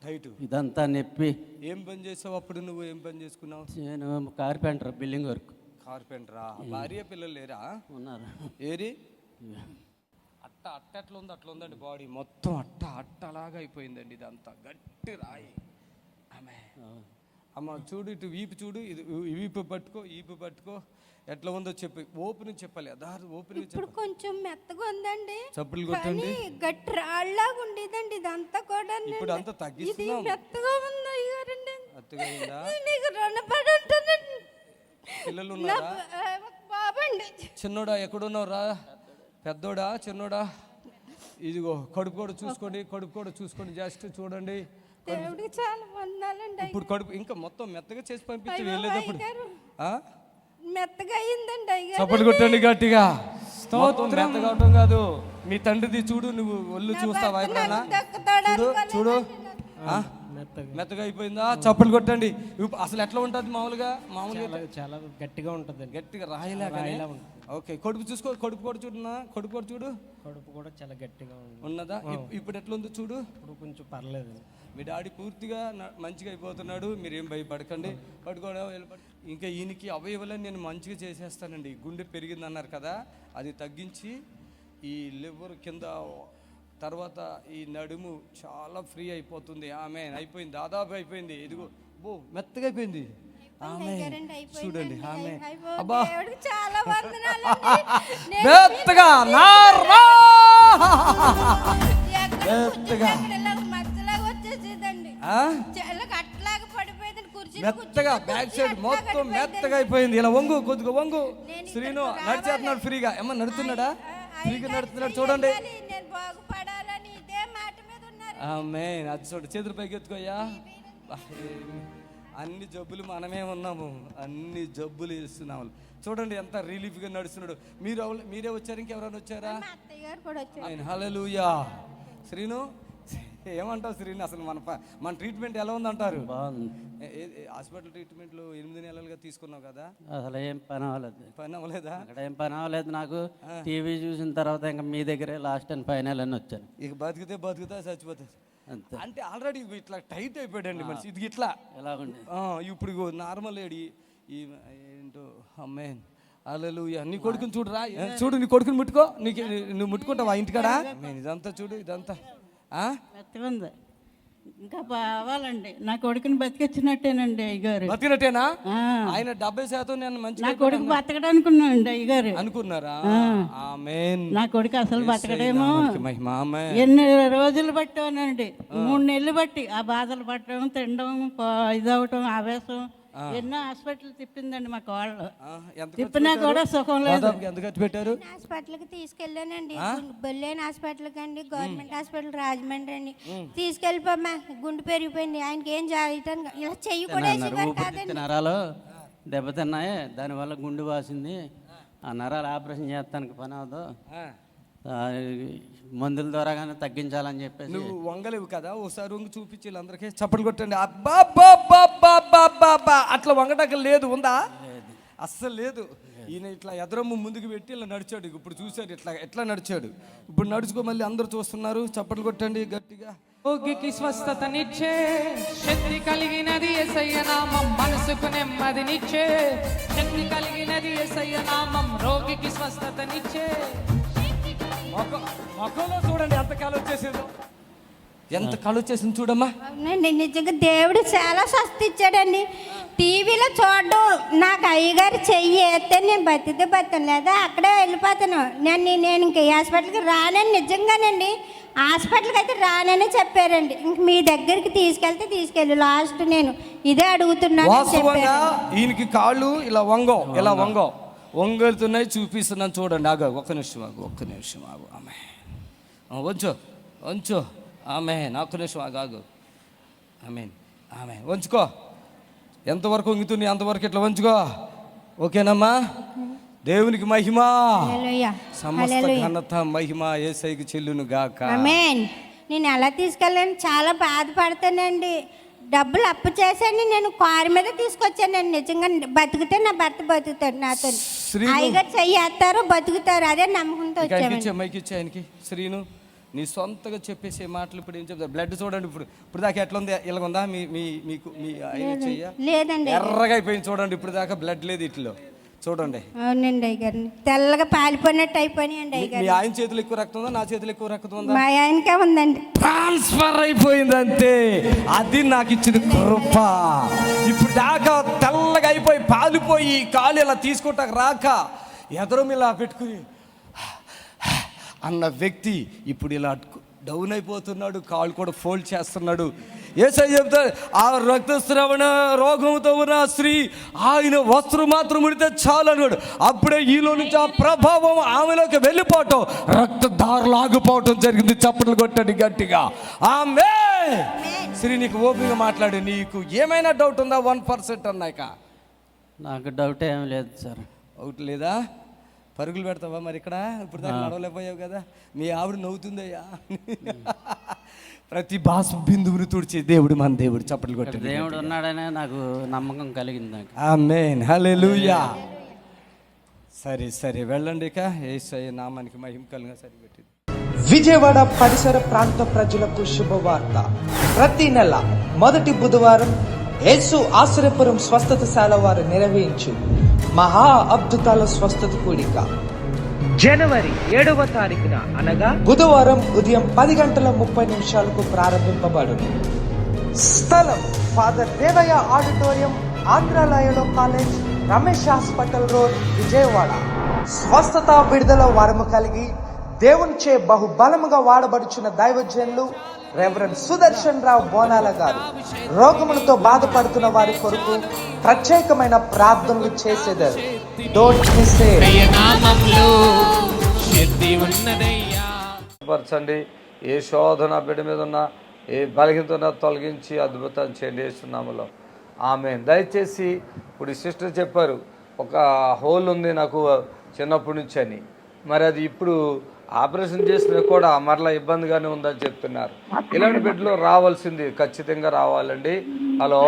టైట్. ఇదంతా నొప్పి. ఏం పని చేసావు అప్పుడు? నువ్వు ఏం పని చేసుకున్నావు? నేను కార్పెంటర్, బిల్డింగ్ వర్క్. కార్పెంటరా? భార్య పిల్లలు లేరా? ఉన్నారు. ఏరి అట్ట ఎట్లా ఉంది? అట్లా ఉందండి బాడీ మొత్తం. అట్టలాగా అయిపోయిందండి. ఇదంతా గట్టి రాయి. అమ్మ చూడు, ఇటు వీపు చూడు, ఇది వీపు పట్టుకో, ఈపు పట్టుకో. ఎట్లా ఉందో చెప్పి ఓపెన్ చెప్పాలి. ఓపెన్ ఇప్పుడు కొంచెం మెత్తగా ఉందండి. చప్పులు కొట్టండి. గట్టి రాళ్ళలాగా ఉండేదండి ఇదంతా కూడా. ఇప్పుడు అంతా తగ్గిస్తున్నాం. మెత్తగా ఉంది అయ్యారండి. మెత్తగా అయిందా? నీకు రుణపడి ఉంటానండి. పిల్లలు ఉన్నారా? బాబండి. చిన్నోడా? ఎక్కడున్నావురా? పెద్దోడా చిన్నోడా? ఇదిగో కడుపు కూడా చూసుకోండి, కడుపు కూడా చూసుకోండి. జస్ట్ చూడండి. దేవుడికి చాలా వందనాలండి. ఇప్పుడు కడుపు ఇంకా మొత్తం మెత్తగా చేసి పంపించి వెళ్ళేటప్పుడు మెత్తగా అయిందండి అయ్యా. చప్పట్లు కొట్టండి గట్టిగా. మెత్తగా అవటం కాదు, మీ తండ్రిది చూడు. నువ్వు ఒళ్ళు చూస్తావా ఎప్పుడైనా? చూడు మెత్తగా అయిపోయిందా? చప్పట్లు కొట్టండి. అసలు ఎట్లా ఉంటుంది మామూలుగా? చాలా గట్టిగా ఉంటుంది. గట్టిగా రాయిలాగా. ఓకే. కడుపు చూసుకో. కడుపు కూడా చూడున్నా. కడుపు కూడా చూడు. కడుపు కూడా చాలా గట్టిగా ఉన్నదా? ఇప్పుడు ఎట్లా ఉందో చూడు. ఇప్పుడు కొంచెం పర్లేదు. మీ డాడీ పూర్తిగా మంచిగా అయిపోతున్నాడు. మీరేం భయపడకండి. పడుకోవడం ఇంకా ఈయనకి అవయవాలని నేను మంచిగా చేసేస్తానండి. గుండె పెరిగింది అన్నారు కదా, అది తగ్గించి ఈ లివర్ కింద, తర్వాత ఈ నడుము చాలా ఫ్రీ అయిపోతుంది. ఆమె అయిపోయింది, దాదాపు అయిపోయింది. ఇదిగో మెత్తగా అయిపోయింది. అయిపోయింది, అయిపోయింది, చూడండి ఆమె అయిపోయింది. అబ్బా దేవుడికి చాలా వందనాలండి. నేను మెత్తగా నారా ఎక్కడ మెత్తగా. కూర్చుని ఇలా మధ్యలాగా వచ్చేసేదండి. ఆ? చెల్లకి అట్లాగా పడిపోయేదండి, కుర్చీలో మెత్తగా కూర్చుని బ్యాక్ సైడ్ అట్లా మొత్తం పడిపోయేదండి. మెత్తగా అయిపోయింది. ఇలా వంగు కొద్దిగా వంగు. నేను శ్రీను ఇక్కడికి నడిచేస్తున్నాడు ఫ్రీగా. ఏమన్నా నడుతున్నాడా? ఫ్రీగా అయ్యగారు నడుస్తున్నాడు చూడండి. చెయ్యాలి, నేను బాగుపడాలని ఇదే మాట మీద ఉన్నారు. ఆమె అది చూడు, చేతులు పైకి ఎత్తుకోయ్యా. అన్ని జబ్బులు మనమే ఉన్నాము, అన్ని జబ్బులు ఇస్తున్నాము. చూడండి ఎంత రిలీఫ్గా నడుస్తున్నాడు. మీరే వచ్చారు, ఇంకెవరైనా వచ్చారా? మా అత్తయ్య గారు కూడా వచ్చారు. ఆయన హల్లెలూయా. శ్రీను ఏమంటావు శ్రీను? అసలు మన ట్రీట్మెంట్ ఎలా ఉందంటారు? బాగుంది. హాస్పిటల్ ట్రీట్మెంట్లు 8 నెలలుగా తీసుకున్నావు కదా, అసలు ఏం పని అవ్వలేదు. పని అవ్వలేదా? అక్కడ ఏం పని అవ్వలేదు నాకు. టీవీ చూసిన తర్వాత ఇంకా మీ దగ్గరే లాస్ట్ అండ్ ఫైనల్ అని వచ్చాను. ఇక బతుకుతా చచ్చిపోతుంది అంతే. అంటే ఆల్రెడీ ఇట్లా టైట్ అయిపోయాడండి మనిషి. ఇది ఇట్లా ఎలాగుండే ఇప్పుడు నార్మల్ ఏడి ఈ ఏంటో అమ్మాయి. హల్లెలూయా. నీ కొడుకుని చూడురా, చూడు నీ కొడుకుని ముట్టుకో. నువ్వు ముట్టుకుంటావా ఇంటికాడ? ఇదంతా చూడు, ఇదంతా మెత్తగా ఉంది. ఇంకా బావాలండి. నా కొడుకుని బతికిచ్చినట్టేనండి అయ్యగారు. బతికినట్టేనా? ఆయన 70% నేను మంచి నా కొడుకు బతకడనుకున్నానండి అయ్యగారు. అనుకున్నారా? ఆమేన్. నా కొడుకు అసలు బతకడేమో. మహిమ. ఆమేన్. ఎన్ని రోజులు పట్టానండి, 3 నెలలు బట్టి ఆ బాధలు పట్టడం, తినడం, ఇదవటం, ఆవేశం, ఎన్నో హాస్పిటల్ తిప్పిందండి మా కోళ్ళు. తిప్పినా కూడా సుఖం లేదు. ఎంత ఖర్చు పెట్టారు? హాస్పిటల్కి తీసుకెళ్ళానండి, బొల్లేని హాస్పిటల్కి అండి, గవర్నమెంట్ హాస్పిటల్ రాజమండ్రి అండి. తీసుకెళ్ళిపోమ్మా, గుండు పెరిగిపోయింది, ఆయనకి ఏం చేయటానికి ఇలా చెయ్యి కూడా వేసేవారు కాదండి. నరాలు దెబ్బతిన్నాయి, దానివల్ల గుండు వాసింది. ఆ నరాలు ఆపరేషన్ చేస్తానికి పని అవదు. మందుల ద్వారా కానీ తగ్గించాలని చెప్పేసి. నువ్వు వంగలేవు కదా, ఒకసారి వంగి చూపించి వీళ్ళందరికీ చప్పట్లు కొట్టండి. అబ్బా అట్లా వంగటం లేదు, ఉందా? అస్సలు లేదు. ఈయన ఇట్లా ఎదరమ్ము ముందుకు పెట్టి ఇలా నడిచాడు. ఇప్పుడు చూశాడు ఎట్లా నడిచాడు. ఇప్పుడు నడుచుకో, మళ్ళీ అందరూ చూస్తున్నారు. చప్పట్లు కొట్టండి గట్టిగా. రోగికి స్వస్థతనిచ్చే శక్తి కలిగినది యేసయ్య నామం, మనసుకు నెమ్మదినిచ్చే శక్తి కలిగినది యేసయ్య నామం, రోగికి స్వస్థతనిచ్చే. మొక్కలో చూడండి ఎంత కాలు వచ్చేసిందో, ఎంత కాలు వచ్చేసింది చూడమ్మా. అవునండి, నిజంగా దేవుడు చాలా స్వస్థ ఇచ్చాడండి. టీవీలో చూడడం, నాకు అయ్యగారు చెయ్యి వేస్తే నేను బతాను, లేదా అక్కడే వెళ్ళిపోతాను. నేను ఇంక హాస్పిటల్కి రానని, నిజంగానండి హాస్పిటల్కి అయితే రానని చెప్పారండి. ఇంక మీ దగ్గరికి తీసుకెళ్ళి లాస్ట్ నేను ఇదే అడుగుతున్నాను. ఈయనకి కాళ్ళు ఇలా వంగలుతున్నాయి, చూపిస్తున్నాను చూడండి. ఒక్క నిమిషం ఆగు. ఆమె వంచు ఆమె, ఒక్క నిమిషం ఆగు. ఆమె వంచుకో. ఎంతవరకు వంగుతుంది అంతవరకు ఇట్లా వంచుకో. ఓకేనమ్మా? దేవునికి మహిమ, సమస్త ఘనత మహిమ యేసయ్యకి చెల్లును గాక. ఆమేన్. నేను ఎలా తీసుకెళ్ళాను, చాలా బాధపడతానండి. డబ్బులు అప్పు చేశాను, నేను కారు మీద తీసుకొచ్చానండి. నిజంగా బతికితే నా భర్త బతుకుతాడు నాతో. అయ్యగారు చెయ్యేస్తారు, బతుకుతారు, అదే నమ్మకంతో వచ్చాను. మైకి ఇచ్చే ఆయనకి. శ్రీను, నీ సొంతగా చెప్పేసే మాటలు ఇప్పుడు ఏం చెప్తారు? బ్లడ్ చూడండి. ఇప్పుడు దాకా ఎట్లా ఉంది? ఇలా ఉందా? మీకు మీ ఆయన చెయ్య లేదండి, ఎర్రగా అయిపోయింది చూడండి. ఇప్పుడు దాకా బ్లడ్ లేదు ఇట్లో చూడండి. అవునండి అయ్యగారు, తెల్లగా పాలిపోయినట్టు అయిపోయినాయండి అయ్యగారు. మీ ఆయన చేతులు ఎక్కువ రక్తం ఉందా, నా చేతులు ఎక్కువ రక్తం ఉందా? మా ఆయనకే ఉందండి. ట్రాన్స్ఫర్ అయిపోయింది అంతే. అది నాకు ఇచ్చిన కృప. ఇప్పుడు దాకా తెల్లగా అయిపోయి పాలిపోయి కాలు ఇలా తీసుకుంటాక రాక ఎదరం ఇలా పెట్టుకుని అన్న వ్యక్తి ఇప్పుడు ఇలా డౌన్ అయిపోతున్నాడు. కాళ్ళు కూడా ఫోల్డ్ చేస్తున్నాడు. యేసయ్య చెప్తాడు, ఆ రక్తస్రావణ రోగంతో ఉన్న స్త్రీ ఆయన వస్త్రం మాత్రం ముడితే చాలు అన్నాడు. అప్పుడే ఈలో నుంచి ఆ ప్రభావం ఆమెలోకి వెళ్ళిపోవటం, రక్తధారలు ఆగిపోవటం జరిగింది. చప్పట్లు కొట్టండి గట్టిగా. ఆమేన్. శ్రీ, నీకు ఓపిక మాట్లాడు. నీకు ఏమైనా డౌట్ ఉందా? 1% అన్నాక. నాకు డౌట్ ఏం లేదు సార్. అవుట్ లేదా? పరుగులు పెడతావా మరి? ఇక్కడ ఇప్పుడు దాకా నడవలేకపోయావు కదా. మీ ఆవిడ నవ్వుతుందయ్యా. ప్రతి బాస్ బిందువుని తుడిచే దేవుడు మన దేవుడు. చప్పట్లు కొట్టి దేవుడు ఉన్నాడనే నాకు నమ్మకం కలిగింది. ఆమేన్. హల్లెలూయా. సరే వెళ్ళండి. ఇక యేసయ్య నామానికి మహిమ కలుగా. సరిపెట్టి విజయవాడ పరిసర ప్రాంత ప్రజలకు శుభవార్త. ప్రతి నెల మొదటి బుధవారం యేసు ఆశ్రయపురం స్వస్థతశాల వారు నిర్వహించు మహా అద్భుతాల స్వస్థత కూడిక జనవరి 7వ తారీఖున అనగా బుధవారం ఉదయం 10:30 ప్రారంభింపబడును. స్థలం ఫాదర్ దేవయ్య ఆడిటోరియం, ఆంధ్రాలయలో college, Ramesh hospital road, Vijayawada. స్వస్థత విడుదల వరము కలిగి దేవునిచే బహుబలముగా వాడబడుచున్న దైవజనులు రెవరెండ్ సుదర్శన్ రావు బోనాల గారు రోగములతో బాధపడుతున్న వారి కొరకు ప్రత్యేకమైన ప్రార్థనలు చేసేదారు. Don't miss పరచండి. ఏ శోధన బిడ్డ మీద ఉన్న ఏ బలహీనత తొలగించి అద్భుతం చేయండి యేసునామములో. ఆమేన్. దయచేసి ఇప్పుడు సిస్టర్ చెప్పారు ఒక హోల్ ఉంది నాకు చిన్నప్పటి నుంచి అని. మరి అది ఇప్పుడు ఆపరేషన్ చేసినా కూడా మరలా ఇబ్బందిగానే ఉందని చెప్తున్నారు. ఇలాంటి బిడ్డలు రావాల్సింది ఖచ్చితంగా రావాలండి. హలో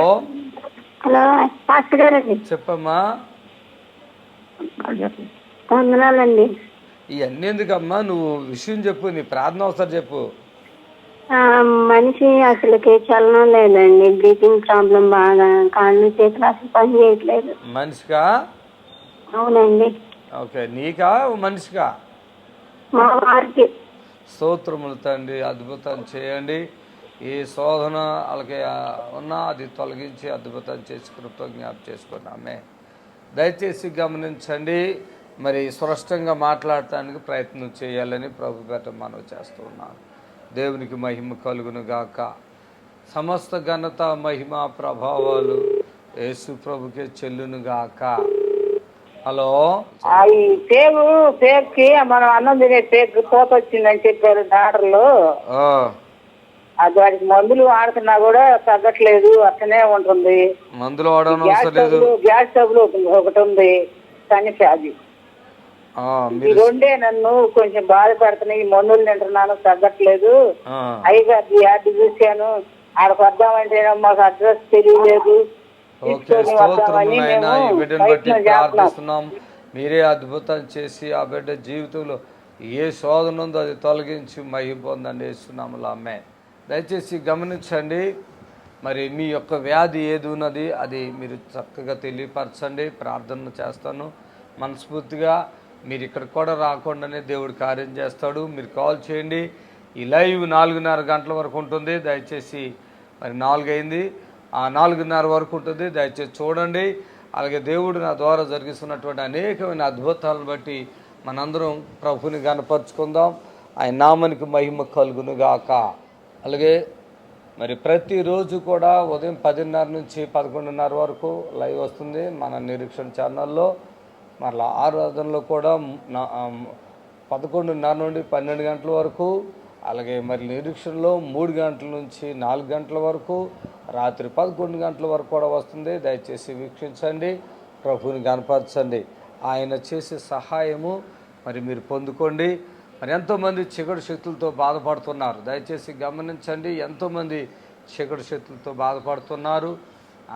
హలో పాస్టర్ గారండి. చెప్పమ్మా. వందనాలండి. ఇవన్నీ ఎందుకమ్మా, నువ్వు విషయం చెప్పు, నీ ప్రార్థన ఒకసారి చెప్పు. మనిషి అసలుకి చలనం లేదండి. బ్రీతింగ్ ప్రాబ్లం బాగా, కాళ్ళు చేతులు అసలు పని చేయట్లేదు. మనిషికా? అవునండి. ఓకే, నీకా మనిషికా? మా వారికి. స్తోత్రములు తండ్రి, అద్భుతం చేయండి. ఏ శోధన వాళ్ళకి ఉన్నా అది తొలగించి అద్భుతం చేసి కృపతో జ్ఞాపకం చేసుకున్నామే. దయచేసి గమనించండి. మరి స్పష్టంగా మాట్లాడటానికి ప్రయత్నం చేయాలని ప్రభు పేట మనవి చేస్తూ ఉన్నాను. దేవునికి మహిమ కలుగును గాక. సమస్త ఘనత మహిమ ప్రభావాలు యేసు ప్రభుకే చెల్లును గాక. హలో, ఈ పేగుకి మనం అన్నం తినే పేగు పోత వచ్చిందని చెప్పారు డాక్టర్లు. అది వాడికి మందులు వాడుతున్నా కూడా తగ్గట్లేదు, అట్లనే ఉంటుంది. మందులు వాడడం గ్యాస్ ట్రబుల్ ఒకటి ఉంది కానీ అది ఈ రెండే నన్ను కొంచెం బాధపడుతున్నాయి. ఈ మందులు తింటున్నాను తగ్గట్లేదు. అయిగా యాడ్ చూశాను, ఆడకు వద్దామంటే మాకు అడ్రస్ తెలియలేదు. ప్రార్థిస్తున్నాం, మీరే అద్భుతం చేసి ఆ బిడ్డ జీవితంలో ఏ శోధన ఉందో అది తొలగించి మహిమ పొందండి యేసునామములో. ఆమేన్. దయచేసి గమనించండి. మరి మీ యొక్క వ్యాధి ఏది ఉన్నది అది మీరు చక్కగా తెలియపరచండి. ప్రార్థన చేస్తాను మనస్ఫూర్తిగా. మీరు ఇక్కడ కూడా రాకుండానే దేవుడు కార్యం చేస్తాడు. మీరు కాల్ చేయండి. ఈ లైవ్ 4:30 గంటల వరకు ఉంటుంది. దయచేసి మరి 4 అయింది, 4:30 వరకు ఉంటుంది. దయచేసి చూడండి. అలాగే దేవుడు నా ద్వారా జరిగిస్తున్నటువంటి అనేకమైన అద్భుతాలను బట్టి మనందరం ప్రభుని గణపరుచుకుందాం. ఆయన నామానికి మహిమ కలుగునుగాక. అలాగే మరి ప్రతిరోజు కూడా ఉదయం 10:30 నుంచి 11:30 వరకు లైవ్ వస్తుంది మన నిరీక్షణ ఛానల్లో. మరలా ఆరాధనలో కూడా 11:30 నుండి 12 గంటల వరకు, అలాగే మరి నిరీక్షణలో 3 గంటల నుంచి 4 గంటల వరకు, రాత్రి 11 గంటల వరకు కూడా వస్తుంది. దయచేసి వీక్షించండి, ప్రభుని గణపరచండి. ఆయన చేసే సహాయము మరి మీరు పొందుకోండి. మరి ఎంతోమంది చీకటి శక్తులతో బాధపడుతున్నారు. దయచేసి గమనించండి. ఎంతోమంది చీకటి శక్తులతో బాధపడుతున్నారు.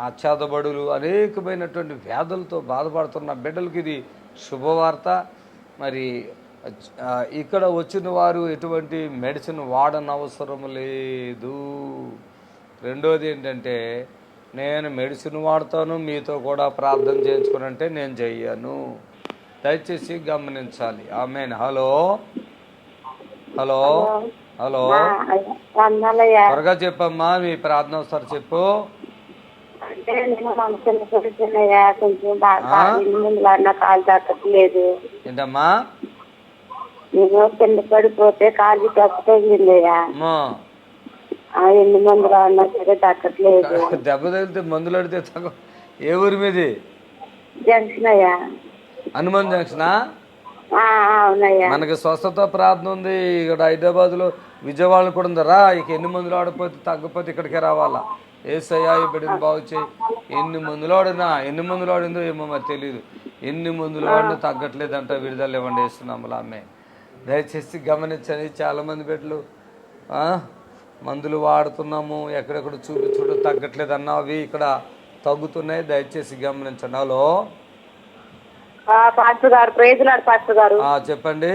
ఆ చేతబడులు అనేకమైనటువంటి వ్యాధులతో బాధపడుతున్న బిడ్డలకి ఇది శుభవార్త. మరి ఇక్కడ వచ్చిన వారు ఎటువంటి మెడిసిన్ వాడనవసరం లేదు. రెండోది ఏంటంటే, నేను మెడిసిన్ వాడతాను మీతో కూడా ప్రార్థన చేయించుకునంటే నేను చెయ్యను. దయచేసి గమనించాలి. ఆమేన్. హలో హలో హలో, త్వరగా చెప్పమ్మా మీ ప్రార్థన ఒకసారి చెప్పు. అంటే నేను మనసులో పడుతున్నాయా, కొంచెం బాగా కాలు తగ్గట్లేదు. ఏంటమ్మా? నేను కింద పడిపోతే కాలు తగ్గుతుందియా, ఎన్ని మందులు అన్నా సరే తగ్గట్లేదు. దెబ్బ తగిలితే మందులు అడితే తగ్గ. ఏ ఊరి మీది? జంక్షన్ అయ్యా. హనుమాన్ జంక్షనా? అవునయ్యా. మనకి స్వస్థత ప్రార్థన ఉంది ఇక్కడ హైదరాబాద్లో, విజయవాడలో కూడా ఉందరా. ఇక ఎన్ని మందులు ఆడిపోతే తగ్గపోతే ఇక్కడికే రావాలా. ఏసయ్యా ఈ బిడ్డను బాగు చేయి. ఎన్ని మందులు ఆడిందో ఏమో మరి తెలియదు. ఎన్ని మందులు ఆడినా తగ్గట్లేదంట. విడుదల ఇవ్వండి వేస్తున్నాములా. ఆమె దయచేసి గమనించండి. చాలామంది బిడ్డలు మందులు వాడుతున్నాము, ఎక్కడెక్కడ చూపించుడు తగ్గట్లేదు అన్నవి ఇక్కడ తగ్గుతున్నాయి. దయచేసి గమనించండి. హలో పాస్టర్ గారు, ప్రైజ్ లార్డ్ పాస్టర్ గారు. చెప్పండి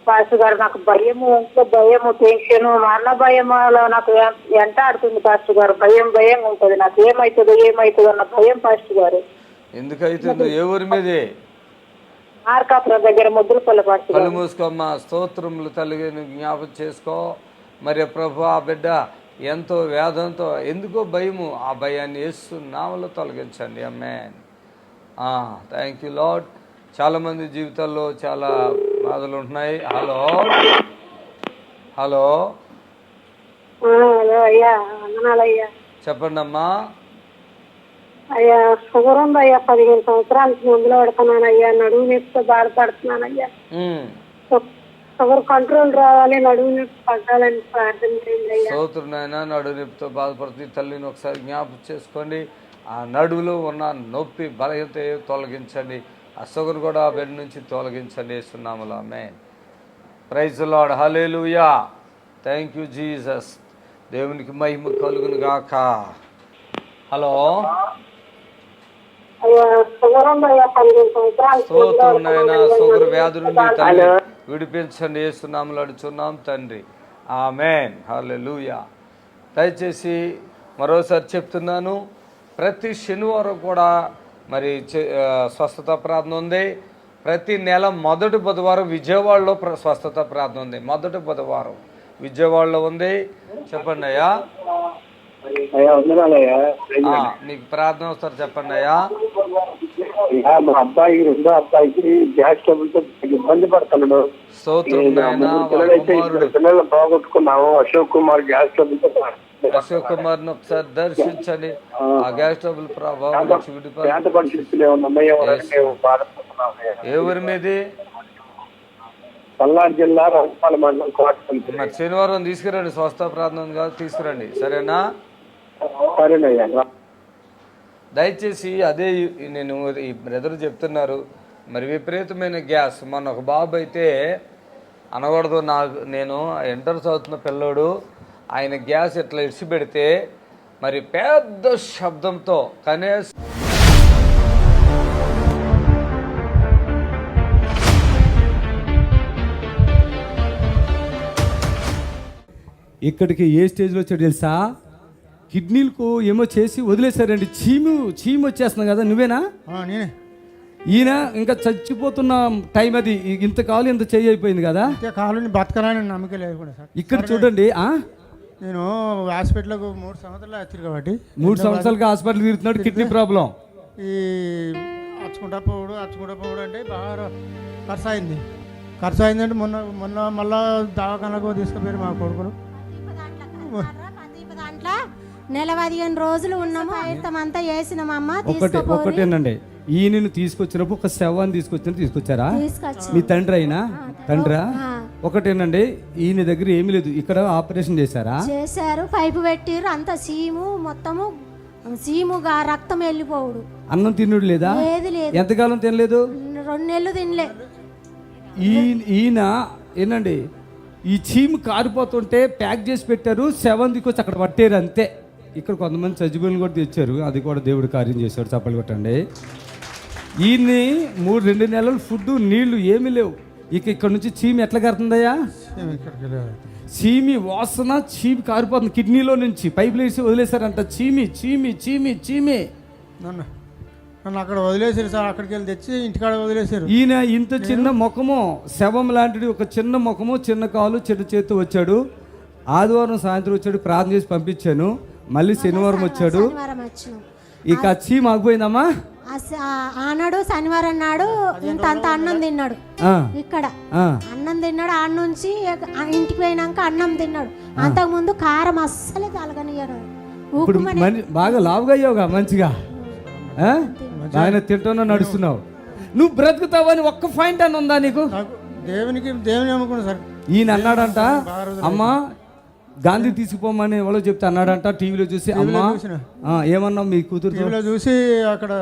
పాస్టర్ గారు. నాకు భయము, ఇంట్లో భయము, టెన్షన్, మరణ భయంలో నాకు ఎంత ఆడుతుంది పాస్టర్ గారు. భయం ఉంటుంది నాకు. ఏమవుతుందో అన్న భయం పాస్టర్ గారు. ఎందుకైతుందో? ఏ ఊరి మీదే? మార్కాపురం దగ్గర ముద్దులపల్లి పాస్టర్ గారు. కళ్ళు మూసుకోమ్మా. స్తోత్రములు తల్లిని జ్ఞాపకం చేసుకో. మరి ప్రభు ఆ బిడ్డ ఎంతో వేదంతో ఎందుకో భయము, ఆ భయాన్ని యేసు నామములో తొలగించండి. ఆమేన్. Thank you Lord. చాలామంది జీవితాల్లో చాలా బాధలు ఉంటున్నాయి. హలో హలో అయ్యా వందనాలయ్యా. చెప్పండి అమ్మా. అయ్యా షుగర్ ఉందయ్యా, 15 సంవత్సరాలకి మందులో పెడుతున్నానయ్యా, నడుము నొప్పితో బాధపడుతున్నానయ్యా. షుగర్ కంట్రోల్ రావాలి, నడుము నొప్పి తగ్గాలని ప్రార్థన చేయండి అయ్యా. స్తోత్రం నాయనా. నడుము నొప్పితో బాధపడుతుంది తల్లిని ఒకసారి జ్ఞాపకం చేసుకోండి. ఆ నడువులో ఉన్న నొప్పి బలహీనత తొలగించండి. ఆ షుగర్ కూడా ఆ బెడ్ నుంచి తొలగించండి యేసునామములో. Amen. Praise the lord. Hallelujah. Thank you Jesus. దేవునికి మహిమ కలుగును గాక. హలో అయ్యా షుగర్ ఉందయ్యా, 15 సంవత్సరాలకి స్తోత్రం నాయనా. షుగర్ వ్యాధి నుండి తల్లి విడిపించండి యేసునామములో అడుగుచున్నాం తండ్రి. ఆమేన్. హల్లెలూయా. దయచేసి మరోసారి చెప్తున్నాను, ప్రతి శనివారం కూడా మరి స్వస్థత ప్రార్థన ఉంది. ప్రతి నెల మొదటి బుధవారం విజయవాడలో స్వస్థత ప్రార్థన ఉంది. మొదటి బుధవారం విజయవాడలో ఉంది. చెప్పండి అయ్యా. మీకు ప్రార్థన వస్తారు చెప్పండి అయ్యా. మా అబ్బాయి రెండో అబ్బాయికి గ్యాస్ ట్రబుల్ తో ఇబ్బంది పడుతున్నాడు. పిల్లలు బాగొట్టుకున్నాము. అశోక్ కుమార్ గ్యాస్ ట్రబుల్ తో. అశోక్ కుమార్ ను ఒకసారి దర్శించండి. ఆ గ్యాస్ ట్రబుల్ ప్రభావం ఏ ఊరి మీది? పల్నాడు జిల్లా రంగపాల మండలం కోటపల్లి. మరి శనివారం తీసుకురండి, స్వస్థ ప్రార్థన కాదు, తీసుకురండి సరేనా? సరేనయ్యా. దయచేసి అదే నేను ఈ బ్రదర్ చెప్తున్నారు, మరి విపరీతమైన గ్యాస్. మొన్న ఒక బాబు అయితే అనకూడదు, నేను ఎంటర్ చదువుతున్న పిల్లోడు, ఆయన గ్యాస్ ఇట్లా ఇడిచి పెడితే మరి పెద్ద శబ్దంతో కనీసం ఇక్కడికి ఏ స్టేజ్లో వచ్చాడు తెలుసా? కిడ్నీలకు ఏమో చేసి వదిలేశారండి. చీము వచ్చేస్తుంది కదా. నువ్వేనా? నేనే. ఈయన ఇంకా చచ్చిపోతున్న టైం అది. ఇంత కాలు ఇంత చెయ్యి అయిపోయింది కదా. కాలుని బతకరాని నమ్మకం లేదు కూడా సార్. ఇక్కడ చూడండి, నేను హాస్పిటల్కి 3 సంవత్సరాలు వచ్చారు కాబట్టి 3 సంవత్సరాలుగా హాస్పిటల్ తిరుగుతున్నాడు. Kidney problem. ఈ అచ్చుకుంటా పోవడు అంటే బాగా ఖర్చు అయిందంటే మొన్న మళ్ళా దవాఖానకు తీసుకుపోయారు మా కొడుకులు. దాంట్లో నెల 15 రోజులు ఉన్నాము. అంతా వేసినాం అమ్మ. ఒకటేనండి, ఈయనను తీసుకొచ్చినప్పుడు ఒక శవాన్ని తీసుకొచ్చారా? మీ తండ్రి అయినా తండ్రా? ఒకటేనండి, ఈయన దగ్గర ఏమీ లేదు. ఇక్కడ ఆపరేషన్ చేశారు, పైపు పెట్టిరు, అంత మొత్తము సీముగా రక్తం వెళ్ళిపోవుడు. అన్నం తిన్నుడు లేదా? ఎంతకాలం తినలేదు? 2 నెలలు తినలే. ఈయన ఏనండి, ఈ చీము కారిపోతుంటే ప్యాక్ చేసి పెట్టారు, శవం దిక్కొచ్చి అక్కడ పట్టారు అంతే. ఇక్కడ కొంతమంది సజ్జిబులను కూడా తెచ్చారు, అది కూడా దేవుడు కార్యం చేశాడు. చప్పలు కొట్టండి. ఈయన్ని 2 నెలలు ఫుడ్ నీళ్లు ఏమీ లేవు. ఇక్కడ నుంచి చీమి ఎట్లా కడుతుందయ్యా? చీమి వాసన, చీమి కారిపోతుంది కిడ్నీలో నుంచి. పైపులు వేసి వదిలేశారంట. చీమి నన్ను అక్కడ వదిలేసారు సార్. అక్కడికి వెళ్ళి తెచ్చి ఇంటికాడ వదిలేసారు. ఈయన ఇంత చిన్న ముఖము, శవం లాంటిది, ఒక చిన్న ముఖము, చిన్న కాలు, చిన్న చేతి వచ్చాడు. ఆదివారం సాయంత్రం వచ్చాడు, ప్రార్థన చేసి పంపించాను. మళ్ళీ శనివారం వచ్చాడు. ఇక చీమ ఆగిపోయిందమ్మా. ఆనాడు శనివారం నాడు ఇంత అన్నం తిన్నాడు. ఇక్కడ అన్నం తిన్నాడు. ఆడ నుంచి ఇంటికి పోయినాక అన్నం తిన్నాడు. అంతకు ముందు కారం అస్సలే తలగనియాడు. ఇప్పుడు బాగా లావుగా అయ్యావుగా, మంచిగా ఆయన తింటున్నా నడుస్తున్నావు. నువ్వు బ్రతుకుతావని ఒక్క పాయింట్ అని ఉందా నీకు? దేవుని నమ్ముకున్నా సార్. ఈయన అన్నాడంట, అమ్మా గాంధీ తీసుకుపోమని ఎవరో చెప్తే అన్నాడంట. టీవీలో చూసి అమ్మా ఏమన్నావు మీ కూతురు? టీవీలో చూసి అక్కడ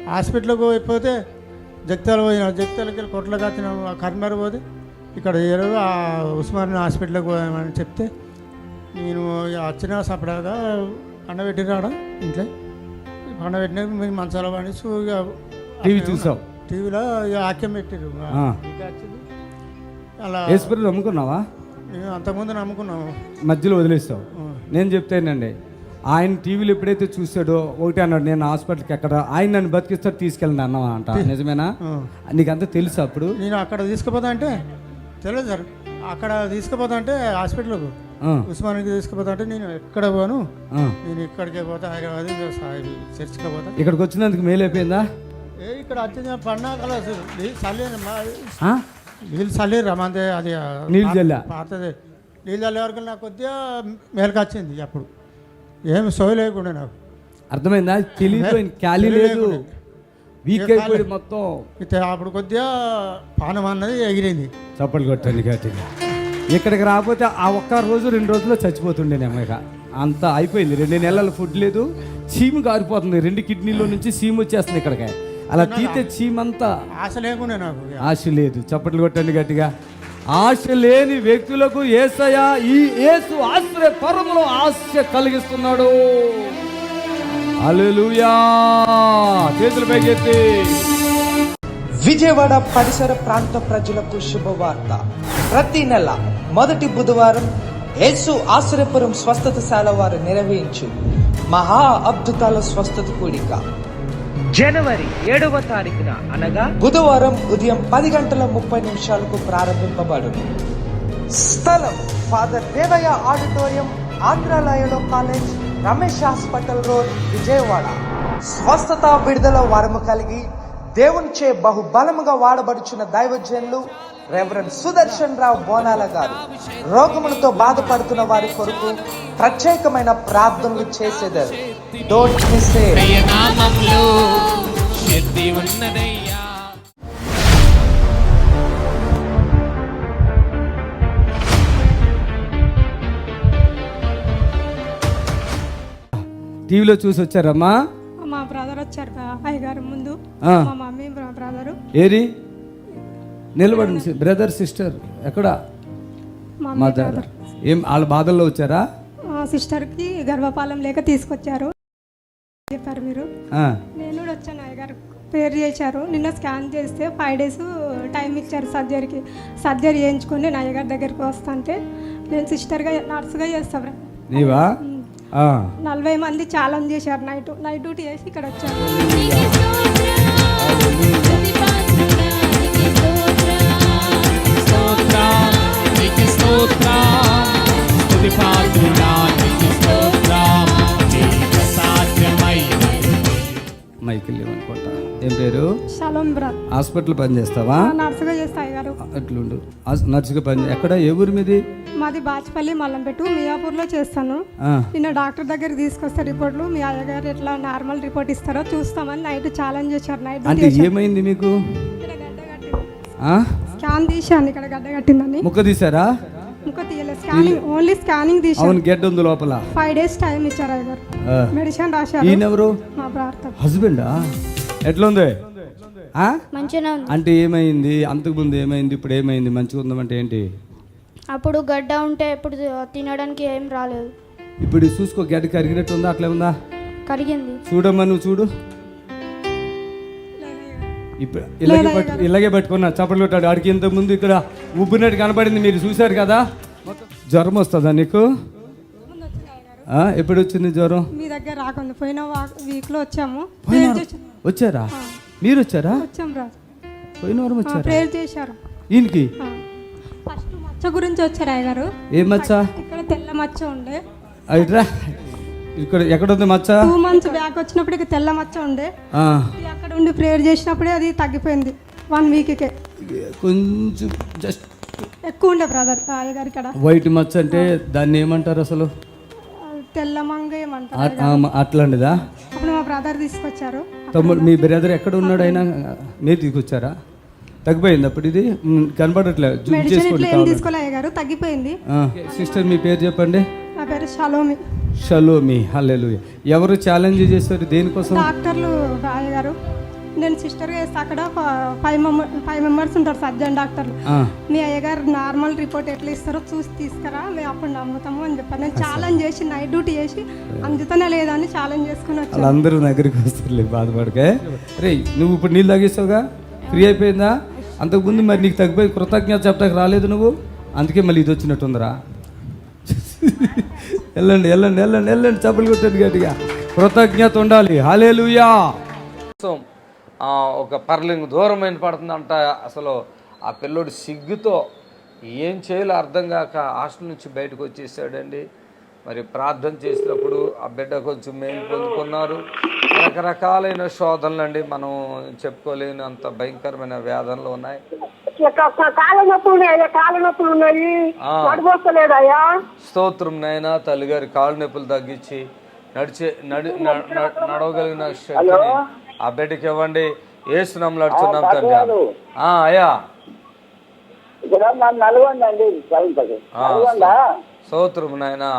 హాస్పిటల్కి పోయిపోతే జగిత్యాలకి కొట్లకి వచ్చిన కర్మర్ పోతే ఇక్కడ ఉస్మాన్ హాస్పిటల్కి పోయామని చెప్తే నేను వచ్చిన సపడాగా పండబెట్టినాడ ఇంట్లో. పండబెట్టినాక మీరు మంచాల పడి టీవీ చూసావు. టీవీలో వాక్యం పెట్టారు. అలా నమ్ముకున్నావా? నేను అంతకుముందు నమ్ముకున్నాము, మధ్యలో వదిలేస్తావు. నేను చెప్తానండి, ఆయన టీవీలో ఎప్పుడైతే చూసాడో ఒకటి అన్నాడు, నేను హాస్పిటల్కి ఎక్కడ ఆయన నన్ను బతికిస్తాడు తీసుకెళ్ళండి అన్నావా అంట. నిజమేనా? నీకంతా తెలుసు? అప్పుడు నేను అక్కడ తీసుకుపోతా అంటే తెలియదు సార్. అక్కడ తీసుకుపోతా అంటే హాస్పిటల్కు ఉస్మానికి తీసుకుపోతా అంటే నేను ఎక్కడ పోను, నేను ఇక్కడికే పోతా, హైదరాబాద్ చర్చికి పోతా. ఇక్కడికి వచ్చినందుకు మేలు అయిపోయిందా? ఇక్కడ వచ్చిన పండుగ నీళ్ళు చల్లిరా మందే, అది నీళ్ళు చల్లా పాతది. నీళ్ళు చల్లే వరకు నాకు కొద్దిగా మేలకు వచ్చింది. అప్పుడు ఏమి సోయి లేకుండా నాకు అర్థమైందా? తెలియపోయింది, ఖాళీ లేదు, వీక్ అయిపోయింది మొత్తం. అప్పుడు కొద్దిగా పానం అన్నది ఎగిరింది. చప్పట్లు కొట్టండి గట్టిగా. ఇక్కడికి రాకపోతే ఆ ఒక్క రోజు 2 రోజుల్లో చచ్చిపోతుండే అమ్మాయిక. అంతా అయిపోయింది. 2 నెలలు ఫుడ్ లేదు, చీము కారిపోతుంది, 2 కిడ్నీలో నుంచి చీము వచ్చేస్తుంది ఇక్కడికి. అలా తీతే చీమంతా. ఆశ లేకుండా నాకు ఆశ లేదు. చప్పట్లు కొట్టండి గట్టిగా. ఆశ లేని వ్యక్తులకు యేసయ్య ఈ యేసు ఆశ్రయ పరములో ఆశ కలిగిస్తున్నాడు. హల్లెలూయా. చేతులు పైకెత్తి. విజయవాడ పరిసర ప్రాంత ప్రజలకు శుభవార్త. ప్రతి నెల మొదటి బుధవారం యేసు ఆశ్రయపురం స్వస్థతశాల వారు నిర్వహించు మహా అద్భుతాల స్వస్థత కూడిక జనవరి 7వ తారీఖున అనగా బుధవారం ఉదయం 10:30 ప్రారంభింపబడును. స్థలం ఫాదర్ దేవయ్య ఆడిటోరియం, ఆంధ్రాలయలో college, Ramesh hospital road, Vijayawada. స్వస్థత విడుదల వరము కలిగి దేవునిచే బహుబలముగా వాడబడుచున్న దైవజనులు రెవరెండ్ సుదర్శన్ రావు బోనాల గారు రోగములతో బాధపడుతున్న వారి కొరకు ప్రత్యేకమైన ప్రార్థనలు చేసేదారు. Don't miss it. టీవీలో చూసి వచ్చారమ్మా? మా బ్రదర్ వచ్చారు అయ్యగారు ముందు, మా మమ్మీ బ్రదరు. ఏరి నిలబడి బ్రదర్ సిస్టర్ ఎక్కడ? మదర్. ఏం వాళ్ళ బాధల్లో వచ్చారా? సిస్టర్కి గర్భపాలం లేక తీసుకొచ్చారు చెప్పారు మీరు. నేను కూడా వచ్చాను, అయ్యగారు ప్రేయర్ చేశారు. నిన్న స్కాన్ చేస్తే 5 days టైం ఇచ్చారు సర్జరీకి. సర్జరీ చేయించుకొని నేను అయ్యగారి దగ్గరికి వస్తాంటే నేను సిస్టర్గా నర్సుగా చేస్తాను. నీవా? 40 మంది ఛాలెంజ్ చేశారు. నైట్ డ్యూటీ చేసి ఇక్కడ వచ్చారు. మైకిల్ అనుకుంటా. ఏం పేరు? Shalom brother. హాస్పిటల్ పని చేస్తావా? నర్సుగా చేస్తా అయ్యగారు. అట్లుండు. నర్సుగా పని. ఎక్కడ? ఏ ఊరు మీది? మాది బాచ్పల్లి మల్లంపేట, మియాపూర్లో చేస్తాను. నిన్న డాక్టర్ దగ్గరికి తీసుకొస్తే రిపోర్ట్లు మీ అయ్యగారు ఎట్లా నార్మల్ రిపోర్ట్ ఇస్తారో చూస్తామని నైట్ ఛాలెంజ్ చేశారు. నైట్ అంటే ఏమైంది మీకు? స్కాన్ తీశాను, ఇక్కడ గడ్డ కట్టిందని. ముక్క తీసారా? ముక్క తీయలేదు, స్కానింగ్ ఓన్లీ స్కానింగ్ తీశాను. అవును, గెడ్ ఉంది లోపల. 5 days టైం ఇచ్చారు అయ్యగారు. మెడిసిన్ రాశారు. ఈయనెవరు? మా భర్త. హస్బెండా? ఎట్లుంది? మంచిగా ఉంది. అంటే ఏమైంది? అంతకు ముందు ఏమైంది, ఇప్పుడు ఏమైంది? మంచిగా ఉందామంటే ఏంటి? అప్పుడు గడ్డ ఉంటే ఇప్పుడు తినడానికి ఏం రాలేదు. ఇప్పుడు చూసుకో, గడ్డ కరిగినట్టు ఉందా? అట్లే ఉందా? కరిగింది. చూడమ్మా, నువ్వు చూడు. ఇప్పుడు ఇలాగే పట్టుకున్నా. చప్పట్లు కొట్టాడు. ఆడికి ఇంత ముందు ఇక్కడ ఉబ్బినట్టు కనపడింది, మీరు చూశారు కదా. జ్వరం వస్తుందా నీకు? ఎప్పుడు వచ్చింది జ్వరం? మీ దగ్గర రాకుండా పోయిన వీక్లో వచ్చాము. వచ్చారా? మీరు వచ్చారా? వచ్చాం రా. పోయిన వారం వచ్చారా? ప్రేయర్ చేశారు. ఈయనకి ఫస్ట్ మచ్చ గురించి వచ్చారు అయ్యగారు. ఏం మచ్చ? ఇక్కడ తెల్ల మచ్చ ఉండే. అయిట్రా. ఇక్కడ ఎక్కడ ఉంది మచ్చ? 2 months బ్యాక్ వచ్చినప్పుడు ఇక తెల్ల మచ్చ ఉండే. అక్కడ ఉండి ప్రేయర్ చేసినప్పుడే అది తగ్గిపోయింది. 1 weekకే. కొంచెం జస్ట్ ఎక్కువ ఉండే బ్రదర్ అయ్యగారు ఇక్కడ. వైట్ మచ్చ అంటే దాన్ని ఏమంటారు అసలు? తెల్ల మంగ ఏమంటారు. అట్లాంటిదా? అప్పుడు మా బ్రదర్ తీసుకొచ్చారు. తమ్ముడు మీ బ్రదర్ ఎక్కడ ఉన్నాడు? అయినా మీరు తీసుకొచ్చారా? తగ్గిపోయింది అప్పుడు? ఇది కనపడట్లేదు. తీసుకోలే అయ్యగారు, తగ్గిపోయింది. సిస్టర్ మీ పేరు చెప్పండి. నా పేరు షలోమి. షలోమి. హల్లెలూయా. ఎవరు ఛాలెంజ్ చేశారు? దేనికోసం? డాక్టర్లు అయ్యగారు. నేను సిస్టర్గా వేస్తే అక్కడ 5 members ఉంటారు సర్జన్ డాక్టర్లు. మీ అయ్యగారు నార్మల్ రిపోర్ట్ ఎట్లా ఇస్తారో చూసి తీసుకురా, మేము అప్పుడు నమ్ముతాము అని చెప్పారు. నేను ఛాలెంజ్ చేసి నైట్ డ్యూటీ చేసి అందుతనే లేదని ఛాలెంజ్ చేసుకుని వచ్చాను. అందరూ దగ్గరికి వస్తారు, బాధపడకే. రే, నువ్వు ఇప్పుడు నీళ్ళు తాగేస్తావుగా, ఫ్రీ అయిపోయిందా? అంతకుముందు మరి నీకు తగ్గిపోయి కృతజ్ఞత చెప్పడానికి రాలేదు నువ్వు, అందుకే మళ్ళీ ఇది వచ్చినట్టుందిరా. వెళ్ళండి వెళ్ళండి వెళ్ళండి వెళ్ళండి, చప్పలు కొట్టండి గట్టిగా. కృతజ్ఞత ఉండాలి. హల్లెలూయా. ఒక పర్లింగ్ దూరం పడుతుందంట. అసలు ఆ పిల్లోడు సిగ్గుతో ఏం చేయాలో అర్థం కాక హాస్టల్ నుంచి బయటకు వచ్చేసాడండి. మరి ప్రార్థన చేసినప్పుడు ఆ బిడ్డ కొంచెం మేలు పొందుకున్నారు. రకరకాలైన శోధనలు అండి, మనం చెప్పుకోలేని అంత భయంకరమైన వేదనలు ఉన్నాయి. స్తోత్రం నాయనా. తల్లిగారి కాళ్ళు నొప్పులు తగ్గించి నడవగలిగిన శక్తిని ఆ బిడ్డకి ఇవ్వండి. ఏసునామములో నడుచున్నాం తండ్రి. అయ్యా స్తోత్రం నాయనా.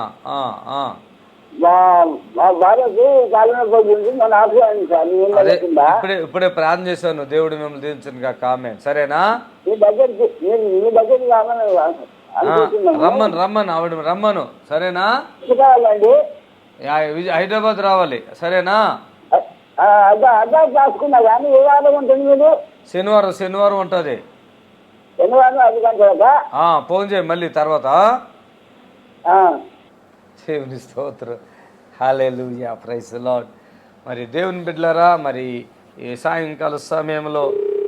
ఇప్పుడే ప్రార్థన చేశాను, దేవుడు మిమ్మల్ని దీవించను కాక. ఆమేన్. సరేనా? రమ్మను ఆవిడ రమ్మను. సరేనా? హైదరాబాద్ రావాలి. సరేనా? శనివారం ఉంటుంది. ఫోన్ చేయి మళ్ళీ తర్వాత. దేవుని స్తోత్రం. హల్లెలూయా. Praise the Lord. మరి దేవుని బిడ్డలారా, మరి ఈ సాయంకాల సమయంలో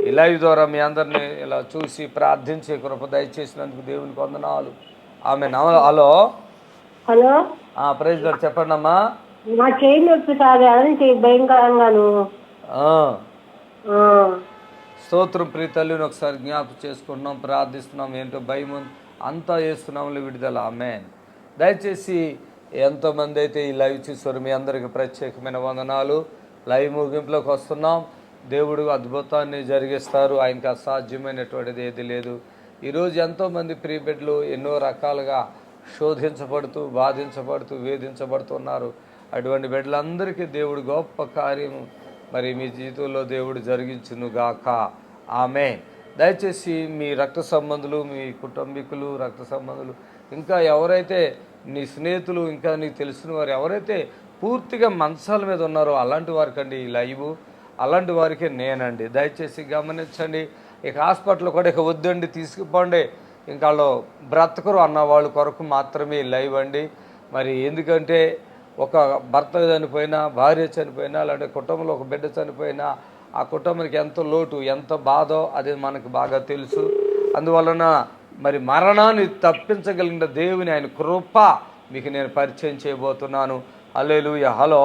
ఈ లైవ్ ద్వారా మీ అందరినీ ఇలా చూసి ప్రార్థించే కృప దయచేసినందుకు దేవునికి వందనాలు. ఆమె హలో హలో ప్రైజ్ లార్డ్. చెప్పండి అమ్మా. నా చేయి నొప్పి భయంకరంగాను. స్తోత్రం. ప్రియ తల్లిని ఒకసారి జ్ఞాపకం చేసుకుంటున్నాం, ప్రార్థిస్తున్నాం. ఏంటో భయం అంతా చేస్తున్నాం విడుదల. ఆమేన్. దయచేసి ఎంతోమంది అయితే ఈ లైవ్ చూసారు మీ అందరికీ ప్రత్యేకమైన వందనాలు. లైవ్ ముగింపులోకి వస్తున్నాం. దేవుడు అద్భుతాన్ని జరిగిస్తారు. ఆయనకు అసాధ్యమైనటువంటిది ఏది లేదు. ఈరోజు ఎంతోమంది ప్రియ బిడ్డలు ఎన్నో రకాలుగా శోధించబడుతూ, బాధించబడుతూ, వేధించబడుతున్నారు. అటువంటి బిడ్డలందరికీ దేవుడు గొప్ప కార్యము మరి మీ జీవితంలో దేవుడు జరిగించును గాక. ఆమేన్. దయచేసి మీ రక్త సంబంధులు, మీ కుటుంబీకులు, రక్త సంబంధులు, ఇంకా ఎవరైతే నీ స్నేహితులు, ఇంకా నీకు తెలిసిన వారు ఎవరైతే పూర్తిగా మంచాల మీద ఉన్నారో అలాంటి వారికండి ఈ లైవ్. అలాంటి వారికి నేనండి. దయచేసి గమనించండి. ఇక హాస్పిటల్ కూడా ఇక వద్దండి, తీసుకుపోండి, ఇంకా వాళ్ళు బ్రతకరు అన్న వాళ్ళ కొరకు మాత్రమే లైవ్ అండి. మరి ఎందుకంటే ఒక భర్త చనిపోయినా, భార్య చనిపోయినా, అలాంటి కుటుంబంలో ఒక బిడ్డ చనిపోయినా ఆ కుటుంబానికి ఎంత లోటు, ఎంత బాధో అది మనకు బాగా తెలుసు. అందువలన మరి మరణాన్ని తప్పించగలిగిన దేవుని ఆయన కృప మీకు నేను పరిచయం చేయబోతున్నాను. హల్లెలూయా. హలో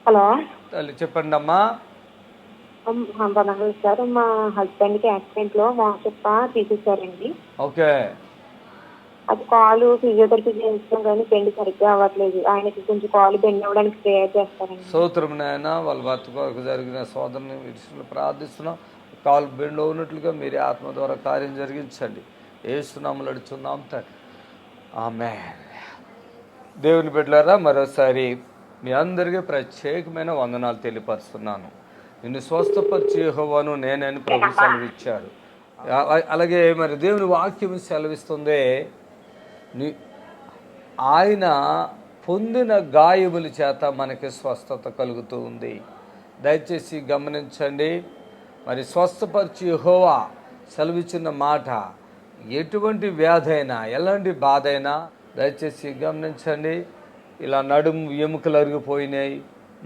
హలో తల్లి చెప్పండి అమ్మా. సార్, మా హస్బెండ్ కి యాక్సిడెంట్ లో మోసప్ప తీసేశారండి. ఓకే. అది కాలు ఫిజియోథెరపీ చేయించడం కానీ బెండ్ సరిగ్గా అవ్వట్లేదు. ఆయనకి కొంచెం కాలు బెండ్ అవ్వడానికి ప్రేయర్ చేస్తారండి. స్తోత్రం నాయన. వాళ్ళ భర్త కొరకు జరిగిన సోదరుని విషయంలో ప్రార్థిస్తున్నాం. కాలు బెండ్ ఉన్నట్లుగా మీరే ఆత్మ ద్వారా కార్యం జరిగించండి. యేసునామములో అడుగుతున్నాం తండ్రి. ఆమేన్. దేవుని బిడ్డలారా, మరోసారి మీ అందరికీ ప్రత్యేకమైన వందనాలు తెలియపరుస్తున్నాను. నిన్ను స్వస్థపరిచే యెహోవాను నేనని ప్రభు సెలవిచ్చారు. అలాగే మరి దేవుని వాక్యం సెలవిస్తుంది, ఆయన పొందిన గాయముల చేత మనకి స్వస్థత కలుగుతూ ఉంది. దయచేసి గమనించండి. మరి స్వస్థపరిచి యెహోవా సెలవిచ్చిన మాట ఎటువంటి వ్యాధి అయినా, ఎలాంటి బాధ అయినా దయచేసి గమనించండి. ఇలా నడుము ఎముకలు అరిగిపోయినాయి,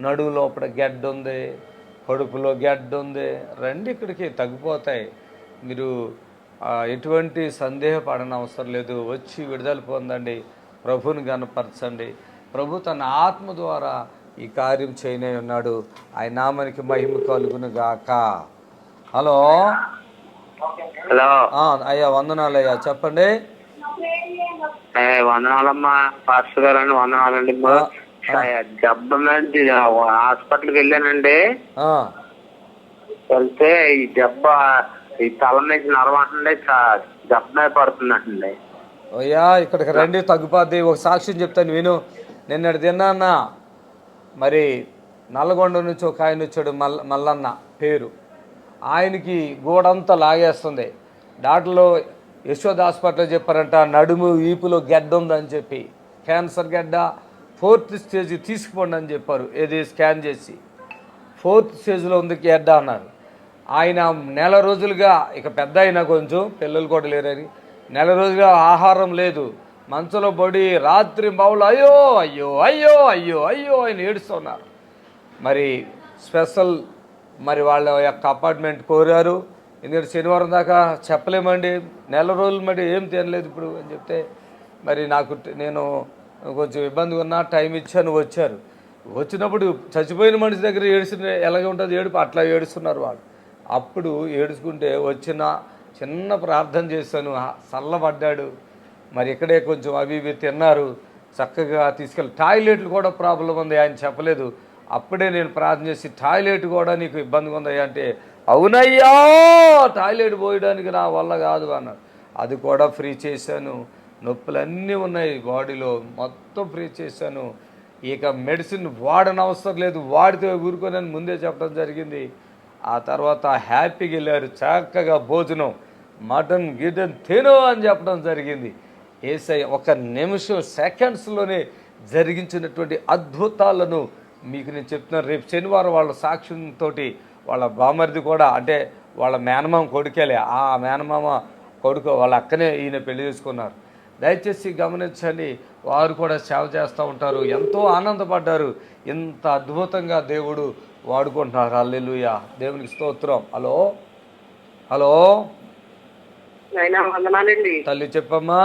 నడుము లోపల గెడ్డ ఉంది, కడుపులో గెడ్డ ఉంది, రండి ఇక్కడికి తగ్గిపోతాయి. మీరు ఎటువంటి సందేహపడని అవసరం లేదు. వచ్చి విడుదల పొందండి, ప్రభుని గనపరచండి. ప్రభు తన ఆత్మ ద్వారా ఈ కార్యం చేయనే ఉన్నాడు. ఆయన నామానికి మహిమ కలుగును గాక. హలో హలో అయ్యా, వందనాలు అయ్యా, చెప్పండి. వందనాలమ్మా పాస్టర్ గారు అండి. వందనాలండి. జబ్బు హాస్పిటల్కి వెళ్ళానండి. వెళ్తే ఈ జబ్బ ఈ తల నుంచి నరవంటే జబ్బే పడుతుందండి. అయ్యా ఇక్కడికి రండి, తగ్గిపోద్ది. ఒక సాక్ష్యం చెప్తాను విను. నిన్నటి తిన్నా మరి నల్గొండ నుంచి ఒక ఆయన వచ్చాడు, మల్లన్న పేరు. ఆయనకి గోడంతా లాగేస్తుంది. డాక్టర్లు యశోద హాస్పిటల్ చెప్పారంట, నడుము ఈపులో గెడ్డ ఉందని చెప్పి, క్యాన్సర్ గెడ్డ, 4th స్టేజ్ తీసుకుపోండి అని చెప్పారు. ఏది స్కాన్ చేసి 4th స్టేజ్లో ఉంది గెడ్డ అన్నారు. ఆయన నెల రోజులుగా, ఇక పెద్ద అయినా కొంచెం పిల్లలు కూడా లేరని, నెల రోజులుగా ఆహారం లేదు, మంచంలో పడి రాత్రి బావులు అయ్యో అయ్యో అయ్యో అయ్యో అయ్యో ఆయన ఏడుస్తున్నారు. మరి స్పెషల్ మరి వాళ్ళ యొక్క అపార్ట్మెంట్ కోరారు. ఎందుకంటే శనివారం దాకా చెప్పలేమండి, నెల రోజులు మరి ఏం తినలేదు ఇప్పుడు అని చెప్తే, మరి నేను కొంచెం ఇబ్బందిగా ఉన్నా, టైం ఇచ్చాను, వచ్చారు. వచ్చినప్పుడు చచ్చిపోయిన మనిషి దగ్గర ఏడుస్తున్న ఎలాగ ఉంటుంది ఏడుపు, అట్లా ఏడుస్తున్నారు వాళ్ళు. అప్పుడు ఏడుచుకుంటే వచ్చిన చిన్న ప్రార్థన చేశాను, చల్లబడ్డాడు. మరి ఇక్కడే కొంచెం అవి ఇవి తిన్నారు, చక్కగా తీసుకెళ్ళి. టాయిలెట్లు కూడా ప్రాబ్లం ఉంది, ఆయన చెప్పలేదు. అప్పుడే నేను ప్రార్థన చేసి, టాయిలెట్ కూడా నీకు ఇబ్బందిగా ఉందయ్యా అంటే, అవునయ్యా టాయిలెట్ పోయడానికి నా వల్ల కాదు అన్నాడు. అది కూడా ఫ్రీ చేశాను. నొప్పులన్నీ ఉన్నాయి బాడీలో, మొత్తం ఫ్రీ చేశాను. ఇక మెడిసిన్ వాడనవసరం లేదు, వాడితే ఊరుకోనని ముందే చెప్పడం జరిగింది. ఆ తర్వాత హ్యాపీగా వెళ్ళారు, చక్కగా భోజనం, మటన్ గిటన్ తిను అని చెప్పడం జరిగింది. యేసయ్య ఒక నిమిషం సెకండ్స్లోనే జరిగించినటువంటి అద్భుతాలను మీకు నేను చెప్తున్నాను. రేపు శనివారం వాళ్ళ సాక్ష్యంతో వాళ్ళ బామర్ది కూడా, అంటే వాళ్ళ మేనమామ కొడుకేలే, ఆ మేనమామ కొడుకు వాళ్ళ అక్కనే ఈయన పెళ్లి చేసుకున్నారు. దయచేసి గమనించండి, వారు కూడా సేవ చేస్తూ ఉంటారు. ఎంతో ఆనందపడ్డారు. ఇంత అద్భుతంగా దేవుడు వాడుకుంటున్నారు. హల్లెలూయా, దేవునికి స్తోత్రం. హలో హలో వందనాలండి తల్లి, చెప్పమ్మా.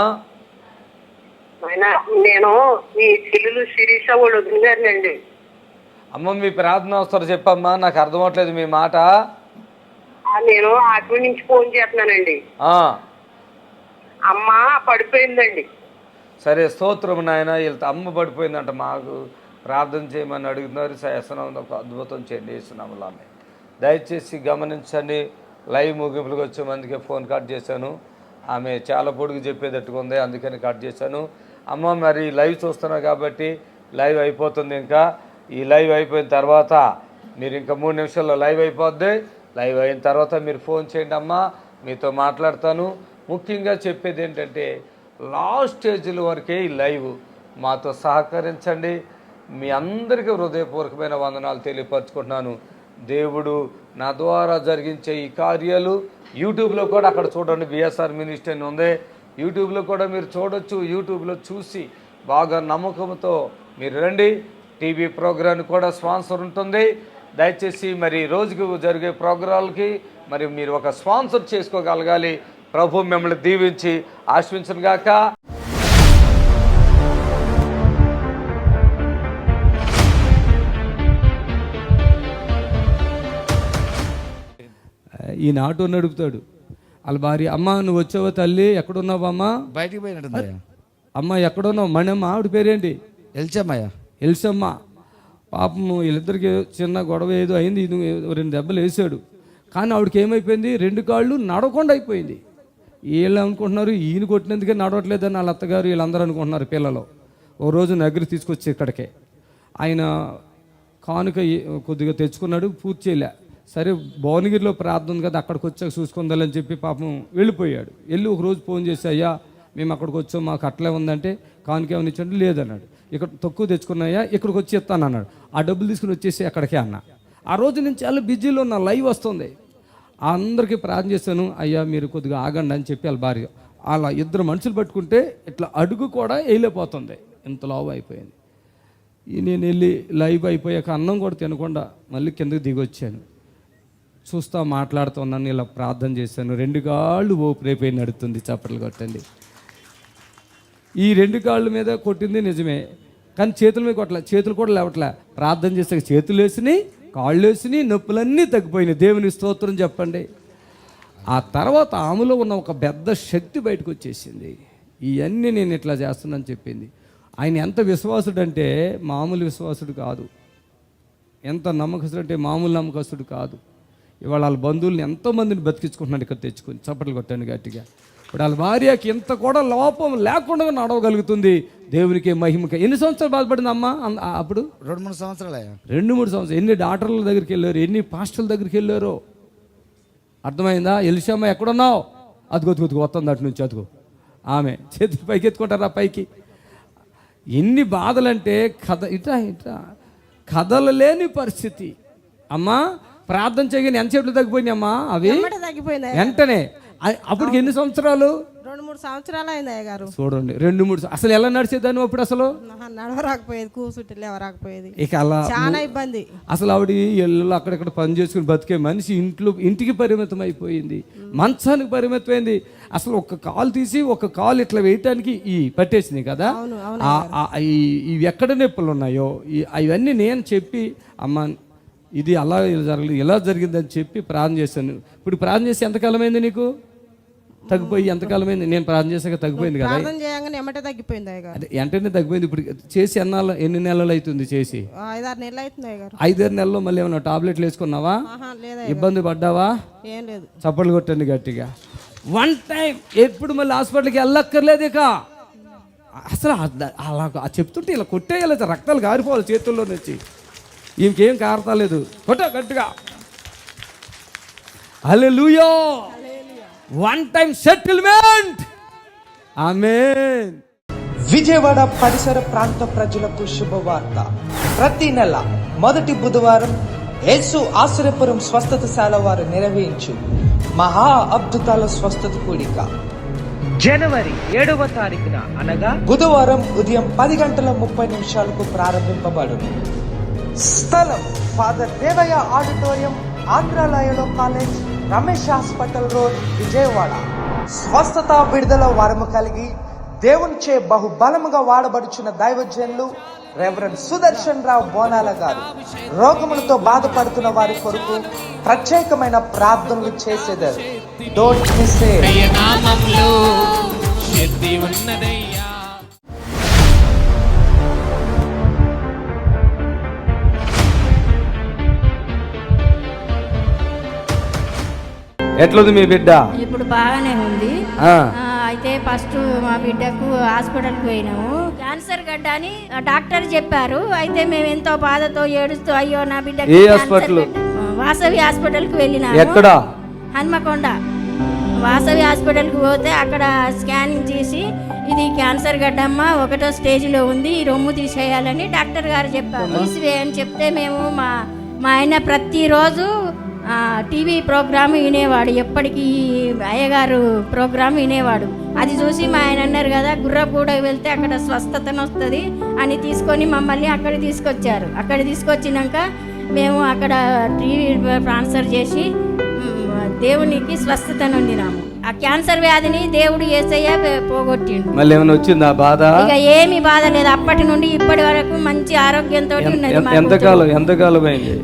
నేను మీ చెల్లెలు శిరీష వాళ్ళు వదిలిగారినండి. అమ్మ, మీ ప్రార్థన వస్తారు చెప్పమ్మా, నాకు అర్థం అవట్లేదు మీ మాట. నేను ఆత్మ నుంచి ఫోన్ చేస్తున్నానండి. అమ్మ పడిపోయిందండి. సరే, స్తోత్రం నాయన. వీళ్ళ అమ్మ పడిపోయిందంట, మాకు ప్రార్థన చేయమని అడుగుతున్నారు. శాసనం ఒక అద్భుతం చేయండి వేస్తున్నాము. దయచేసి గమనించండి, లైవ్ ముగింపులకు వచ్చే మందికి ఫోన్ కట్ చేశాను. ఆమె చాలా పొడుగు చెప్పేటట్టుగా ఉంది, అందుకని కట్ చేశాను. అమ్మ, మరి లైవ్ చూస్తున్నారు కాబట్టి లైవ్ అయిపోతుంది. ఇంకా ఈ లైవ్ అయిపోయిన తర్వాత మీరు ఇంకా 3 నిమిషాల్లో లైవ్ అయిపోద్ది. లైవ్ అయిన తర్వాత మీరు ఫోన్ చేయండి అమ్మా, మీతో మాట్లాడతాను. ముఖ్యంగా చెప్పేది ఏంటంటే, లాస్ట్ స్టేజ్ల వరకే ఈ లైవ్, మాతో సహకరించండి. మీ అందరికీ హృదయపూర్వకమైన వందనాలు తెలియపరచుకుంటున్నాను. దేవుడు నా ద్వారా జరిగించే ఈ కార్యాలు యూట్యూబ్లో కూడా, అక్కడ చూడండి బిఎస్ఆర్ మినిస్ట్రీ అని ఉంది, యూట్యూబ్లో కూడా మీరు చూడొచ్చు. యూట్యూబ్లో చూసి బాగా నమ్మకంతో మీరు రండి. టీవీ ప్రోగ్రాం కూడా స్పాన్సర్ ఉంటుంది. దయచేసి మరి రోజుకు జరిగే ప్రోగ్రాంలకి మరి మీరు ఒక స్పాన్సర్ చేసుకోగలగాలి. ప్రభు మిమ్మల్ని దీవించి ఆశీర్వదించును గాక. ఈయన ఆటో నడుపుతాడు. వాళ్ళ భార్య, అమ్మ నువ్వు వచ్చావా తల్లి, ఎక్కడున్నావు అమ్మ? బయటికి పోయినట్టు. అమ్మ ఎక్కడున్నావు? మణమ్మ, ఆవిడ పేరేంటి? ఎల్సమ్మయ్య. ఎల్సమ్మ. పాపము వీళ్ళిద్దరికి చిన్న గొడవ ఏదో అయింది, 2 దెబ్బలు వేసాడు. కానీ ఆవిడకి ఏమైపోయింది, 2 కాళ్ళు నడవకుండా అయిపోయింది. వీళ్ళు అనుకుంటున్నారు ఈయన కొట్టినందుకే నడవట్లేదని వాళ్ళ అత్తగారు వీళ్ళందరూ అనుకుంటున్నారు. పిల్లలు ఓ రోజు నగరి తీసుకొచ్చి ఇక్కడికే ఆయన కానుక కొద్దిగా తెచ్చుకున్నాడు, పూర్తి చేయలే. సరే భువనగిరిలో ప్రార్థన కదా, అక్కడికి వచ్చాక చూసుకుందాలని చెప్పి పాపం వెళ్ళిపోయాడు. వెళ్ళి ఒక రోజు ఫోన్ చేసి, అయ్యా మేము అక్కడికి వచ్చాం, మాకు అట్లే ఉందంటే కానుక ఏమైనా ఇచ్చండి, లేదన్నాడు. ఇక్కడ తక్కువ తెచ్చుకున్నాయా, ఇక్కడికి వచ్చి ఇస్తాను అన్నాడు. ఆ డబ్బులు తీసుకుని వచ్చేసి అక్కడికే అన్న. ఆ రోజు నేను చాలా బిజీలో ఉన్న, లైవ్ వస్తుంది. అందరికీ ప్రార్థన చేశాను, అయ్యా మీరు కొద్దిగా ఆగండి అని చెప్పి వాళ్ళ భార్య, అలా 2 మనుషులు పట్టుకుంటే ఇట్లా అడుగు కూడా వేయలేకపోతుంది, ఇంత లావు అయిపోయింది. నేను వెళ్ళి లైవ్ అయిపోయాక అన్నం కూడా తినకుండా మళ్ళీ కిందకి దిగొచ్చాను. చూస్తా మాట్లాడుతున్నాను, ఇలా ప్రార్థన చేశాను. 2 కాళ్ళు రేపై నడుతుంది. చప్పట్లు కొట్టండి. ఈ 2 కాళ్ళ మీద కొట్టింది నిజమే, కానీ చేతుల మీద కొట్టలే, చేతులు కూడా లేవట్లే. ప్రార్థన చేస్తే చేతులు వేసినాయి, కాళ్ళు వేసినాయి, నొప్పులన్నీ తగ్గిపోయినాయి. దేవుని స్తోత్రం చెప్పండి. ఆ తర్వాత ఆమెలో ఉన్న ఒక పెద్ద శక్తి బయటకు వచ్చేసింది. ఇవన్నీ నేను ఇట్లా చేస్తున్నాను చెప్పింది. ఆయన ఎంత విశ్వాసుడు అంటే మామూలు విశ్వాసుడు కాదు, ఎంత నమ్మకస్తుడు అంటే మామూలు నమ్మకస్తుడు కాదు. ఇవాళ వాళ్ళ బంధువుల్ని ఎంతోమందిని బతికించుకుంటున్నాడు ఇక్కడ తెచ్చుకొని. చప్పట్లు కొట్టాను గట్టిగా. ఇప్పుడు వాళ్ళ భార్యకి ఇంత కూడా లోపం లేకుండా నడవగలుగుతుంది. దేవునికి మహిమకి. ఎన్ని సంవత్సరాలు బాధపడింది అమ్మ అప్పుడు? 2-3 సంవత్సరాలు. 2-3 సంవత్సరాలు. ఎన్ని డాక్టర్ల దగ్గరికి వెళ్ళారు, ఎన్ని పాస్టర్ల దగ్గరికి వెళ్ళారో. అర్థమైందా? ఎలిషమ్మ ఎక్కడున్నావు? అదిగొతుకు వస్తుంది అటు నుంచి, అదిగో ఆమె చేతులు పైకి ఎత్తుకుంటారా పైకి. ఎన్ని బాధలంటే ఇట్లా కదలలేని పరిస్థితి. అమ్మా ప్రార్థన చేయగానే ఎంతసేపు తగ్గిపోయినాయి అమ్మా అవి? వెంటనే. అప్పటికి ఎన్ని సంవత్సరాలు? 2-3 2-3 సంవత్సరాలు అయింది అయ్యగారు. చూడండి 2-3 అసలు ఎలా నడిచేదాన్ని అప్పుడు అసలు నడవరాకపోయేది, కూర్చుంటే లేవరాకపోయేది, ఇక అలా చాలా ఇబ్బంది. అసలు ఆవిడ ఇళ్ళలో అక్కడక్కడ పని చేసుకుని బతికే మనిషి ఇంటికి పరిమితం అయిపోయింది, మంచానికి పరిమితమైంది. అసలు ఒక కాలు తీసి ఒక కాలు ఇట్లా వేయటానికి పట్టేసింది కదా. ఇవి ఎక్కడ నొప్పులు ఉన్నాయో అవన్నీ నేను చెప్పి అమ్మ ఇది అలా జరగలేదు, ఇలా జరిగిందని చెప్పి ప్రార్థన చేశాను. ఇప్పుడు ప్రార్థన చేసి ఎంతకాలమైంది నీకు? తగ్గిపోయి ఎంతకాలమైంది? నేను ప్రార్థన చేశాక తగ్గిపోయింది కదా. తగ్గిపోయింది అదే వెంటనే తగ్గిపోయింది. ఇప్పుడు చేసి ఎన్ని నెలలు అవుతుంది చేసి? 5-6 నెలలు అవుతుంది. 5-6 నెలల్లో మళ్ళీ ఏమన్నా టాబ్లెట్లు వేసుకున్నావా? ఇబ్బంది పడ్డావా? ఏం లేదు. చప్పట్లు కొట్టండి గట్టిగా. వన్ టైం ఎప్పుడు మళ్ళీ హాస్పిటల్కి వెళ్ళక్కర్లేదు. ఇక అసలు అలా చెప్తుంటే ఇలా కొట్టేయాలి, రక్తాలు కారిపోవాలి చేతుల్లో నుంచి. ఇంకేం కారతాలేదు, కొట్ట గట్టిగా. Hallelujah. One time settlement. Amen. Vijayawada పరిసర ప్రాంత ప్రజలకు శుభవార్త. ప్రతి నెల మొదటి బుధవారం యేసు ఆశ్రయపురం స్వస్థతశాల వారు నిర్వహించు మహా అద్భుతాల స్వస్థత కూడిక జనవరి 7వ తారీఖున అనగా బుధవారం ఉదయం 10:30 ప్రారంభింపబడును. స్థలం ఫాదర్ దేవయ్య ఆడిటోరియం, ఆంధ్రాలయలో college, Ramesh hospital road, Vijayawada. స్వస్థత విడుదల వరము కలిగి దేవునిచే బహుబలముగా వాడబడుచున్న దైవజనులు రెవరెండ్ సుదర్శన్ రావు బోనాల గారు రోగములతో బాధపడుతున్న వారి కొరకు ప్రత్యేకమైన ప్రార్థనలు చేసేదారు. Don't miss it. ఎట్లుంది మీ బిడ్డ? ఇప్పుడు బాగానే ఉంది. అయితే ఫస్ట్ మా బిడ్డకు హాస్పిటల్కి పోయినాము. క్యాన్సర్ గడ్డ అని డాక్టర్ చెప్పారు. అయితే మేము ఎంతో బాధతో ఏడుస్తూ అయ్యో నా బిడ్డ వాసవి హాస్పిటల్కి వెళ్ళినాము. ఎక్కడ? హన్మకొండ వాసవి హాస్పిటల్కి పోతే అక్కడ స్కానింగ్ చేసి ఇది క్యాన్సర్ గడ్డమ్మ 1వ స్టేజ్లో ఉంది, ఈ రొమ్ము తీసేయాలని డాక్టర్ గారు చెప్పారు. తీసివేయని చెప్తే మేము మా ఆయన ప్రతిరోజు టీవీ ప్రోగ్రామ్ వినేవాడు. ఎప్పటికీ అయ్యగారు ప్రోగ్రామ్ వినేవాడు. అది చూసి మా ఆయన అన్నారు కదా గుర్రపూడ వెళ్తే అక్కడ స్వస్థతను వస్తుంది అని తీసుకొని మమ్మల్ని అక్కడ తీసుకొచ్చారు. అక్కడ తీసుకొచ్చినాక మేము అక్కడ టీవీ ట్రాన్స్ఫర్ చేసి దేవునికి స్వస్థతను పొందినాము. ఆ క్యాన్సర్ వ్యాధిని దేవుడు యేసయ్య పోగొట్టిండు. మళ్ళీ ఏమైనా వచ్చిందా బాధ? ఇక ఏమి బాధ లేదు. అప్పటి నుండి ఇప్పటి వరకు మంచి ఆరోగ్యంతో ఉన్నది. ఎంతకాలం అయింది?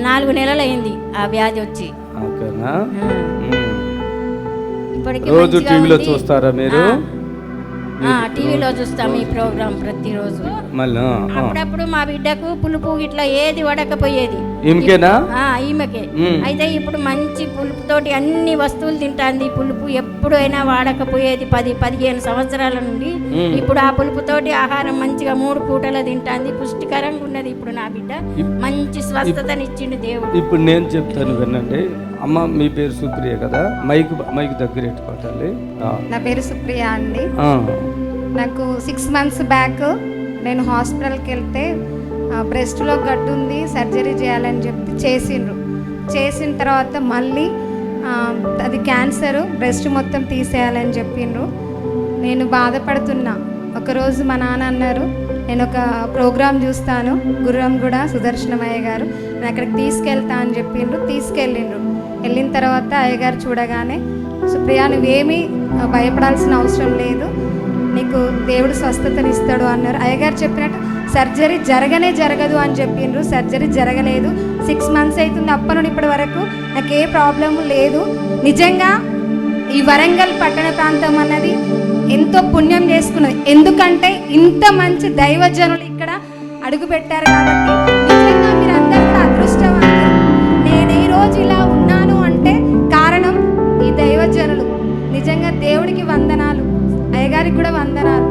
4 నెలలు అయింది ఆ వ్యాధి వచ్చి. రోజు టీవీలో చూస్తారా మీరు? టీవీలో చూస్తాము ఈ ప్రోగ్రామ్ ప్రతిరోజు. అప్పుడప్పుడు మా బిడ్డకు పులుపు ఇట్లా ఏది వడకపోయేది. ఈమెకే. అయితే ఇప్పుడు మంచి పులుపుతోటి అన్ని వస్తువులు తింటాంది. పులుపు ఎప్పుడైనా వాడకపోయేది 10-15 సంవత్సరాల నుండి. ఇప్పుడు ఆ పులుపుతోటి ఆహారం మంచిగా 3 పూటలు తింటాంది. పుష్టికరంగా ఉన్నది ఇప్పుడు నా బిడ్డ. మంచి స్వస్థతనిచ్చిండు దేవుడు. ఇప్పుడు నేను చెప్తాను వినండి. అమ్మ మీ పేరు సుప్రియ కదా? మైక్ దగ్గర పెట్టుకోవాలి. నా పేరు సుప్రియ అండి. నాకు 6 months బ్యాక్ నేను హాస్పిటల్కి వెళ్తే బ్రెస్ట్లో గడ్డు ఉంది, సర్జరీ చేయాలని చెప్పి చేసిన తర్వాత మళ్ళీ అది క్యాన్సరు, బ్రెస్ట్ మొత్తం తీసేయాలని చెప్పిండ్రు. నేను బాధపడుతున్నా. ఒకరోజు మా నాన్న అన్నారు నేను ఒక ప్రోగ్రాం చూస్తాను గుర్రంగూడ సుదర్శనమయ్య గారు, నేను అక్కడికి తీసుకెళ్తా అని చెప్పిండ్రు. వెళ్ళిన తర్వాత అయ్యగారు చూడగానే సుప్రియ నువ్వేమీ భయపడాల్సిన అవసరం లేదు, నీకు దేవుడు స్వస్థతనిస్తాడు అన్నారు. అయ్యగారు చెప్పినట్టు సర్జరీ జరగదు అని చెప్పిండ్రు. సర్జరీ జరగలేదు. 6 months అవుతుంది. అప్పటి నుండి ఇప్పటి వరకు నాకు ఏ ప్రాబ్లము లేదు. నిజంగా ఈ వరంగల్ పట్టణ ప్రాంతం అన్నది ఎంతో పుణ్యం చేసుకున్నది. ఎందుకంటే ఇంత మంచి దైవజనులు ఇక్కడ అడుగు పెట్టారు కాబట్టి నిజంగా మీరందరూ కూడా అదృష్టవంతులు. నేను ఈ రోజు ఇలా ఉన్నాను అంటే కారణం ఈ దైవజనులు. నిజంగా దేవుడికి వందనాలు, అయ్యగారికి కూడా వందనాలు.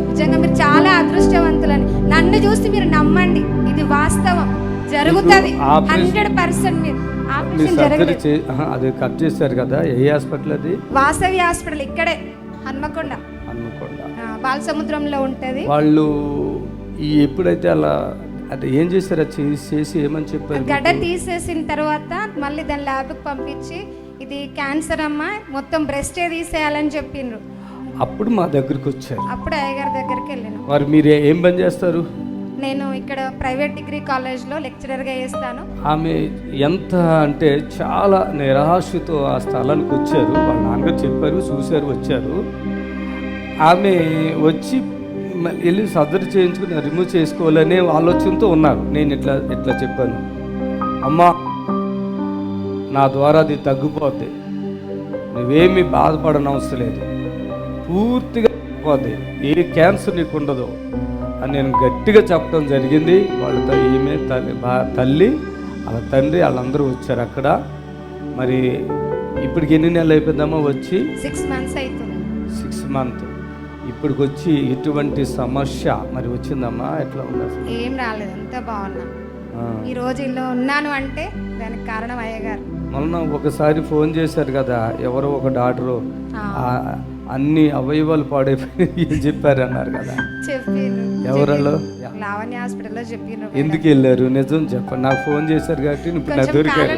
నిజంగా మీరు చాలా అదృష్టవంతులని. నన్ను చూసి మీరు నమ్మండి, ఇది వాస్తవం, జరుగుతుంది 100%. మీరు అది కట్ చేశారు కదా, ఏ హాస్పిటల్ అది? వాసవి హాస్పిటల్, ఇక్కడే హన్మకొండ బాలసముద్రంలో ఉంటుంది. వాళ్ళు ఎప్పుడైతే అలా అంటే ఏం చేశారు? చేసి ఏమని చెప్పారు? గడ్డ తీసేసిన తర్వాత మళ్ళీ దాని ల్యాబ్కి పంపించి ఇది క్యాన్సర్ అమ్మా, మొత్తం బ్రెస్టే తీసేయాలని చెప్పిండ్రు. అప్పుడు మా దగ్గరికి వచ్చారు. అప్పుడు అయ్యగారి దగ్గరికి వెళ్ళాను. మరి మీరు ఏం పని చేస్తారు? నేను ఇక్కడ ప్రైవేట్ డిగ్రీ కాలేజ్లో లెక్చరర్గా చేస్తాను. ఆమె ఎంత అంటే చాలా నిరాశతో ఆ స్థలానికి వచ్చారు. వాళ్ళ నాన్నగారు చెప్పారు, చూశారు, వచ్చారు. ఆమె వచ్చి వెళ్ళి సర్జరీ చేయించుకుని రిమూవ్ చేసుకోవాలనే ఆలోచనతో ఉన్నారు. నేను ఇట్లా చెప్పాను, అమ్మా నా ద్వారా అది తగ్గిపోద్ది, నువ్వేమీ బాధపడనవసరం లేదు, పూర్తిగా తగ్గిపోద్ది, ఏ క్యాన్సర్ నీకు ఉండదు అని నేను గట్టిగా చెప్పడం జరిగింది. వాళ్ళతో ఈమె తల్లి వాళ్ళ తండ్రి వాళ్ళందరూ వచ్చారు అక్కడ. మరి ఇప్పటికి ఎన్ని నెలలు అయిపోయిందమ్మా వచ్చి? 6 months అవుతుంది. 6 months. ఇప్పటికి వచ్చి ఎటువంటి సమస్య మరి వచ్చిందమ్మా? ఎట్లా ఉంది? ఏం రాలేదు, అంతా బాగున్నా. ఈ రోజు ఇలా ఉన్నాను అంటే దానికి కారణం అయ్యగారు. మొన్న ఒకసారి ఫోన్ చేశారు కదా, ఎవరో ఒక డాక్టరు అన్ని అవయవాలు పాడైపోయి చెప్పారు అన్నారు కదా, చెప్పారు. ఎవరలో? లావణ్య హాస్పిటల్లో చెప్పారు. ఎందుకు వెళ్ళారు? నిజం చెప్పండి. నాకు ఫోన్ చేశారు కాబట్టి ఇప్పుడు నాకు దొరికారు.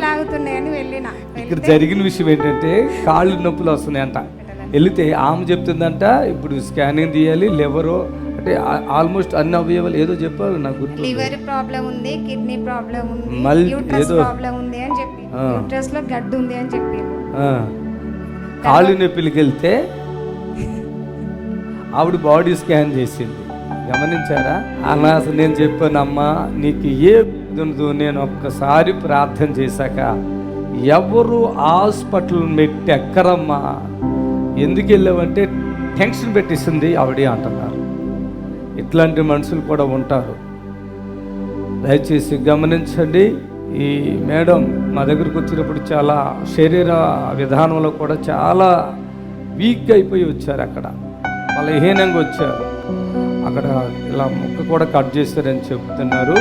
ఇక్కడ జరిగిన విషయం ఏంటంటే కాళ్ళు నొప్పులు వస్తున్నాయంట. వెళితే ఆమె చెప్తుందంట ఇప్పుడు స్కానింగ్ తీయాలి, లివరు అంటే ఆల్మోస్ట్ అన్ని అవయవాలు ఏదో చెప్పారు నాకు గుర్తు. లివర్ ప్రాబ్లం ఉంది, కిడ్నీ ప్రాబ్లం ఉంది, మళ్ళీ యూట్రస్ ఏదో ప్రాబ్లం ఉంది అని చెప్పి, యూట్రస్ లో గడ్డు ఉంది అని చెప్పి. కాళ్ళు నొప్పికి వెళ్తే ఆవిడ బాడీ స్కాన్ చేసింది, గమనించారా? అలా అసలు నేను చెప్పాను, అమ్మా నీకు ఏ ఉండదు, నేను ఒక్కసారి ప్రార్థన చేశాక ఎవరు హాస్పిటల్ మెట్టి ఎక్కరమ్మా, ఎందుకు వెళ్ళావంటే టెన్షన్ పెట్టిస్తుంది ఆవిడ అంటున్నారు. ఇట్లాంటి మనుషులు కూడా ఉంటారు, దయచేసి గమనించండి. ఈ మేడం మా దగ్గరకు వచ్చినప్పుడు చాలా శరీర విధానంలో కూడా చాలా వీక్ అయిపోయి వచ్చారు. అక్కడ బలహీనంగా వచ్చారు. అక్కడ ఇలా ముక్క కూడా కట్ చేశారని చెప్తున్నారు.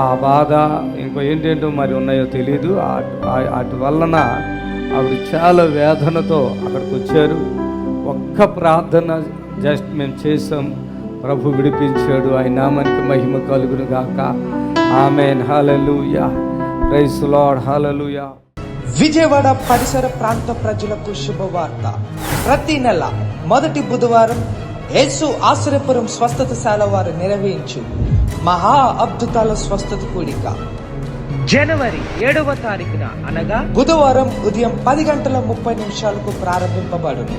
ఆ బాధ ఇంకో ఏంటేంటో మరి ఉన్నాయో తెలియదు. వాటి వలన ఆవిడ చాలా వేదనతో అక్కడికి వచ్చారు. ఒక్క ప్రార్థన జస్ట్ మేము చేసాం, ప్రభు విడిపించాడు, ఆయన నామానికి మహిమ కలుగును గాక. Amen. Hallelujah. Praise Lord. Hallelujah. Vijayawada పరిసర ప్రాంత ప్రజలకు శుభవార్త. ప్రతి నెల మొదటి బుధవారం యేసు ఆశ్రయపురం స్వస్థతశాల వారు నిర్వహించు మహా అద్భుతాల స్వస్థత కూడిక జనవరి 7వ తారీఖున అనగా బుధవారం ఉదయం 10:30 ప్రారంభింపబడును.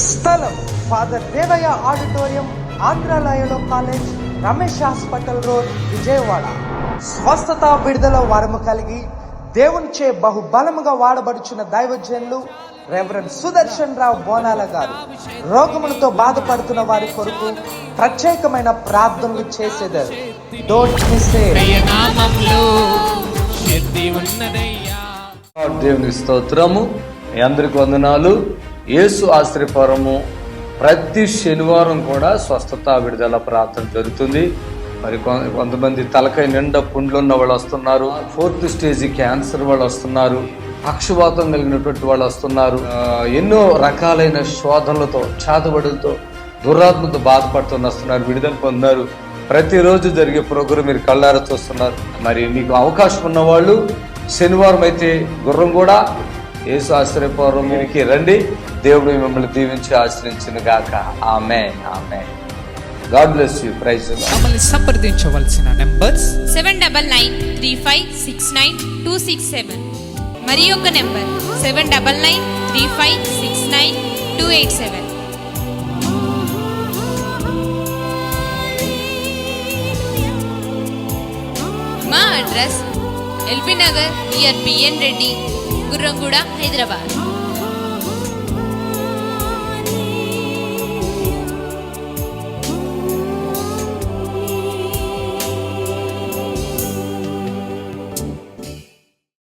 స్థలం ఫాదర్ దేవయ్య ఆడిటోరియం, ఆంధ్రాలయలో college, Ramesh hospital road, Vijayawada. స్వస్థత విడుదల వరము కలిగి దేవునిచే బహుబలముగా వాడబడుచున్న దైవజనులు రెవరెండ్ సుదర్శన్ రావు బోనాల గారు రోగములతో బాధపడుతున్న వారి కొరకు ప్రత్యేకమైన ప్రార్థనలు చేసేదారు. Don't miss it. దేవుని స్తోత్రము. మీ అందరికి వందనాలు. యేసు ఆశ్రయపురము ప్రతి శనివారం కూడా స్వస్థత విడుదల ప్రార్థన జరుగుతుంది. మరి కొంతమంది తలకాయ నిండా పుండ్లు ఉన్న వాళ్ళు వస్తున్నారు, 4th స్టేజ్ క్యాన్సర్ వాళ్ళు వస్తున్నారు, పక్షవాతం కలిగినటువంటి వాళ్ళు వస్తున్నారు, ఎన్నో రకాలైన శోధనలతో చేతబడులతో దురాత్మతో బాధపడుతూ వస్తున్నారు, విడుదల పొందుతున్నారు. ప్రతిరోజు జరిగే ప్రోగ్రాం మీరు కళ్ళారా చూస్తున్నారు. మరి మీకు అవకాశం ఉన్న వాళ్ళు శనివారం అయితే గుర్రం కూడా యేసు ఆశ్రయపురంకి రండి. దేవుడు మిమ్మల్ని దీవించి ఆశ్రయించును గాక. Amen. Amen. God bless you. Praise the Lord. మమ్మల్ని సంప్రదించవలసిన నంబర్స్ 7993569267 మరి ఒక నంబర్ 7993569287. మా అడ్రస్ ఎల్బీ నగర్ నియర్ బిఎన్ రెడ్డి, గుర్రంగూడ, హైదరాబాద్.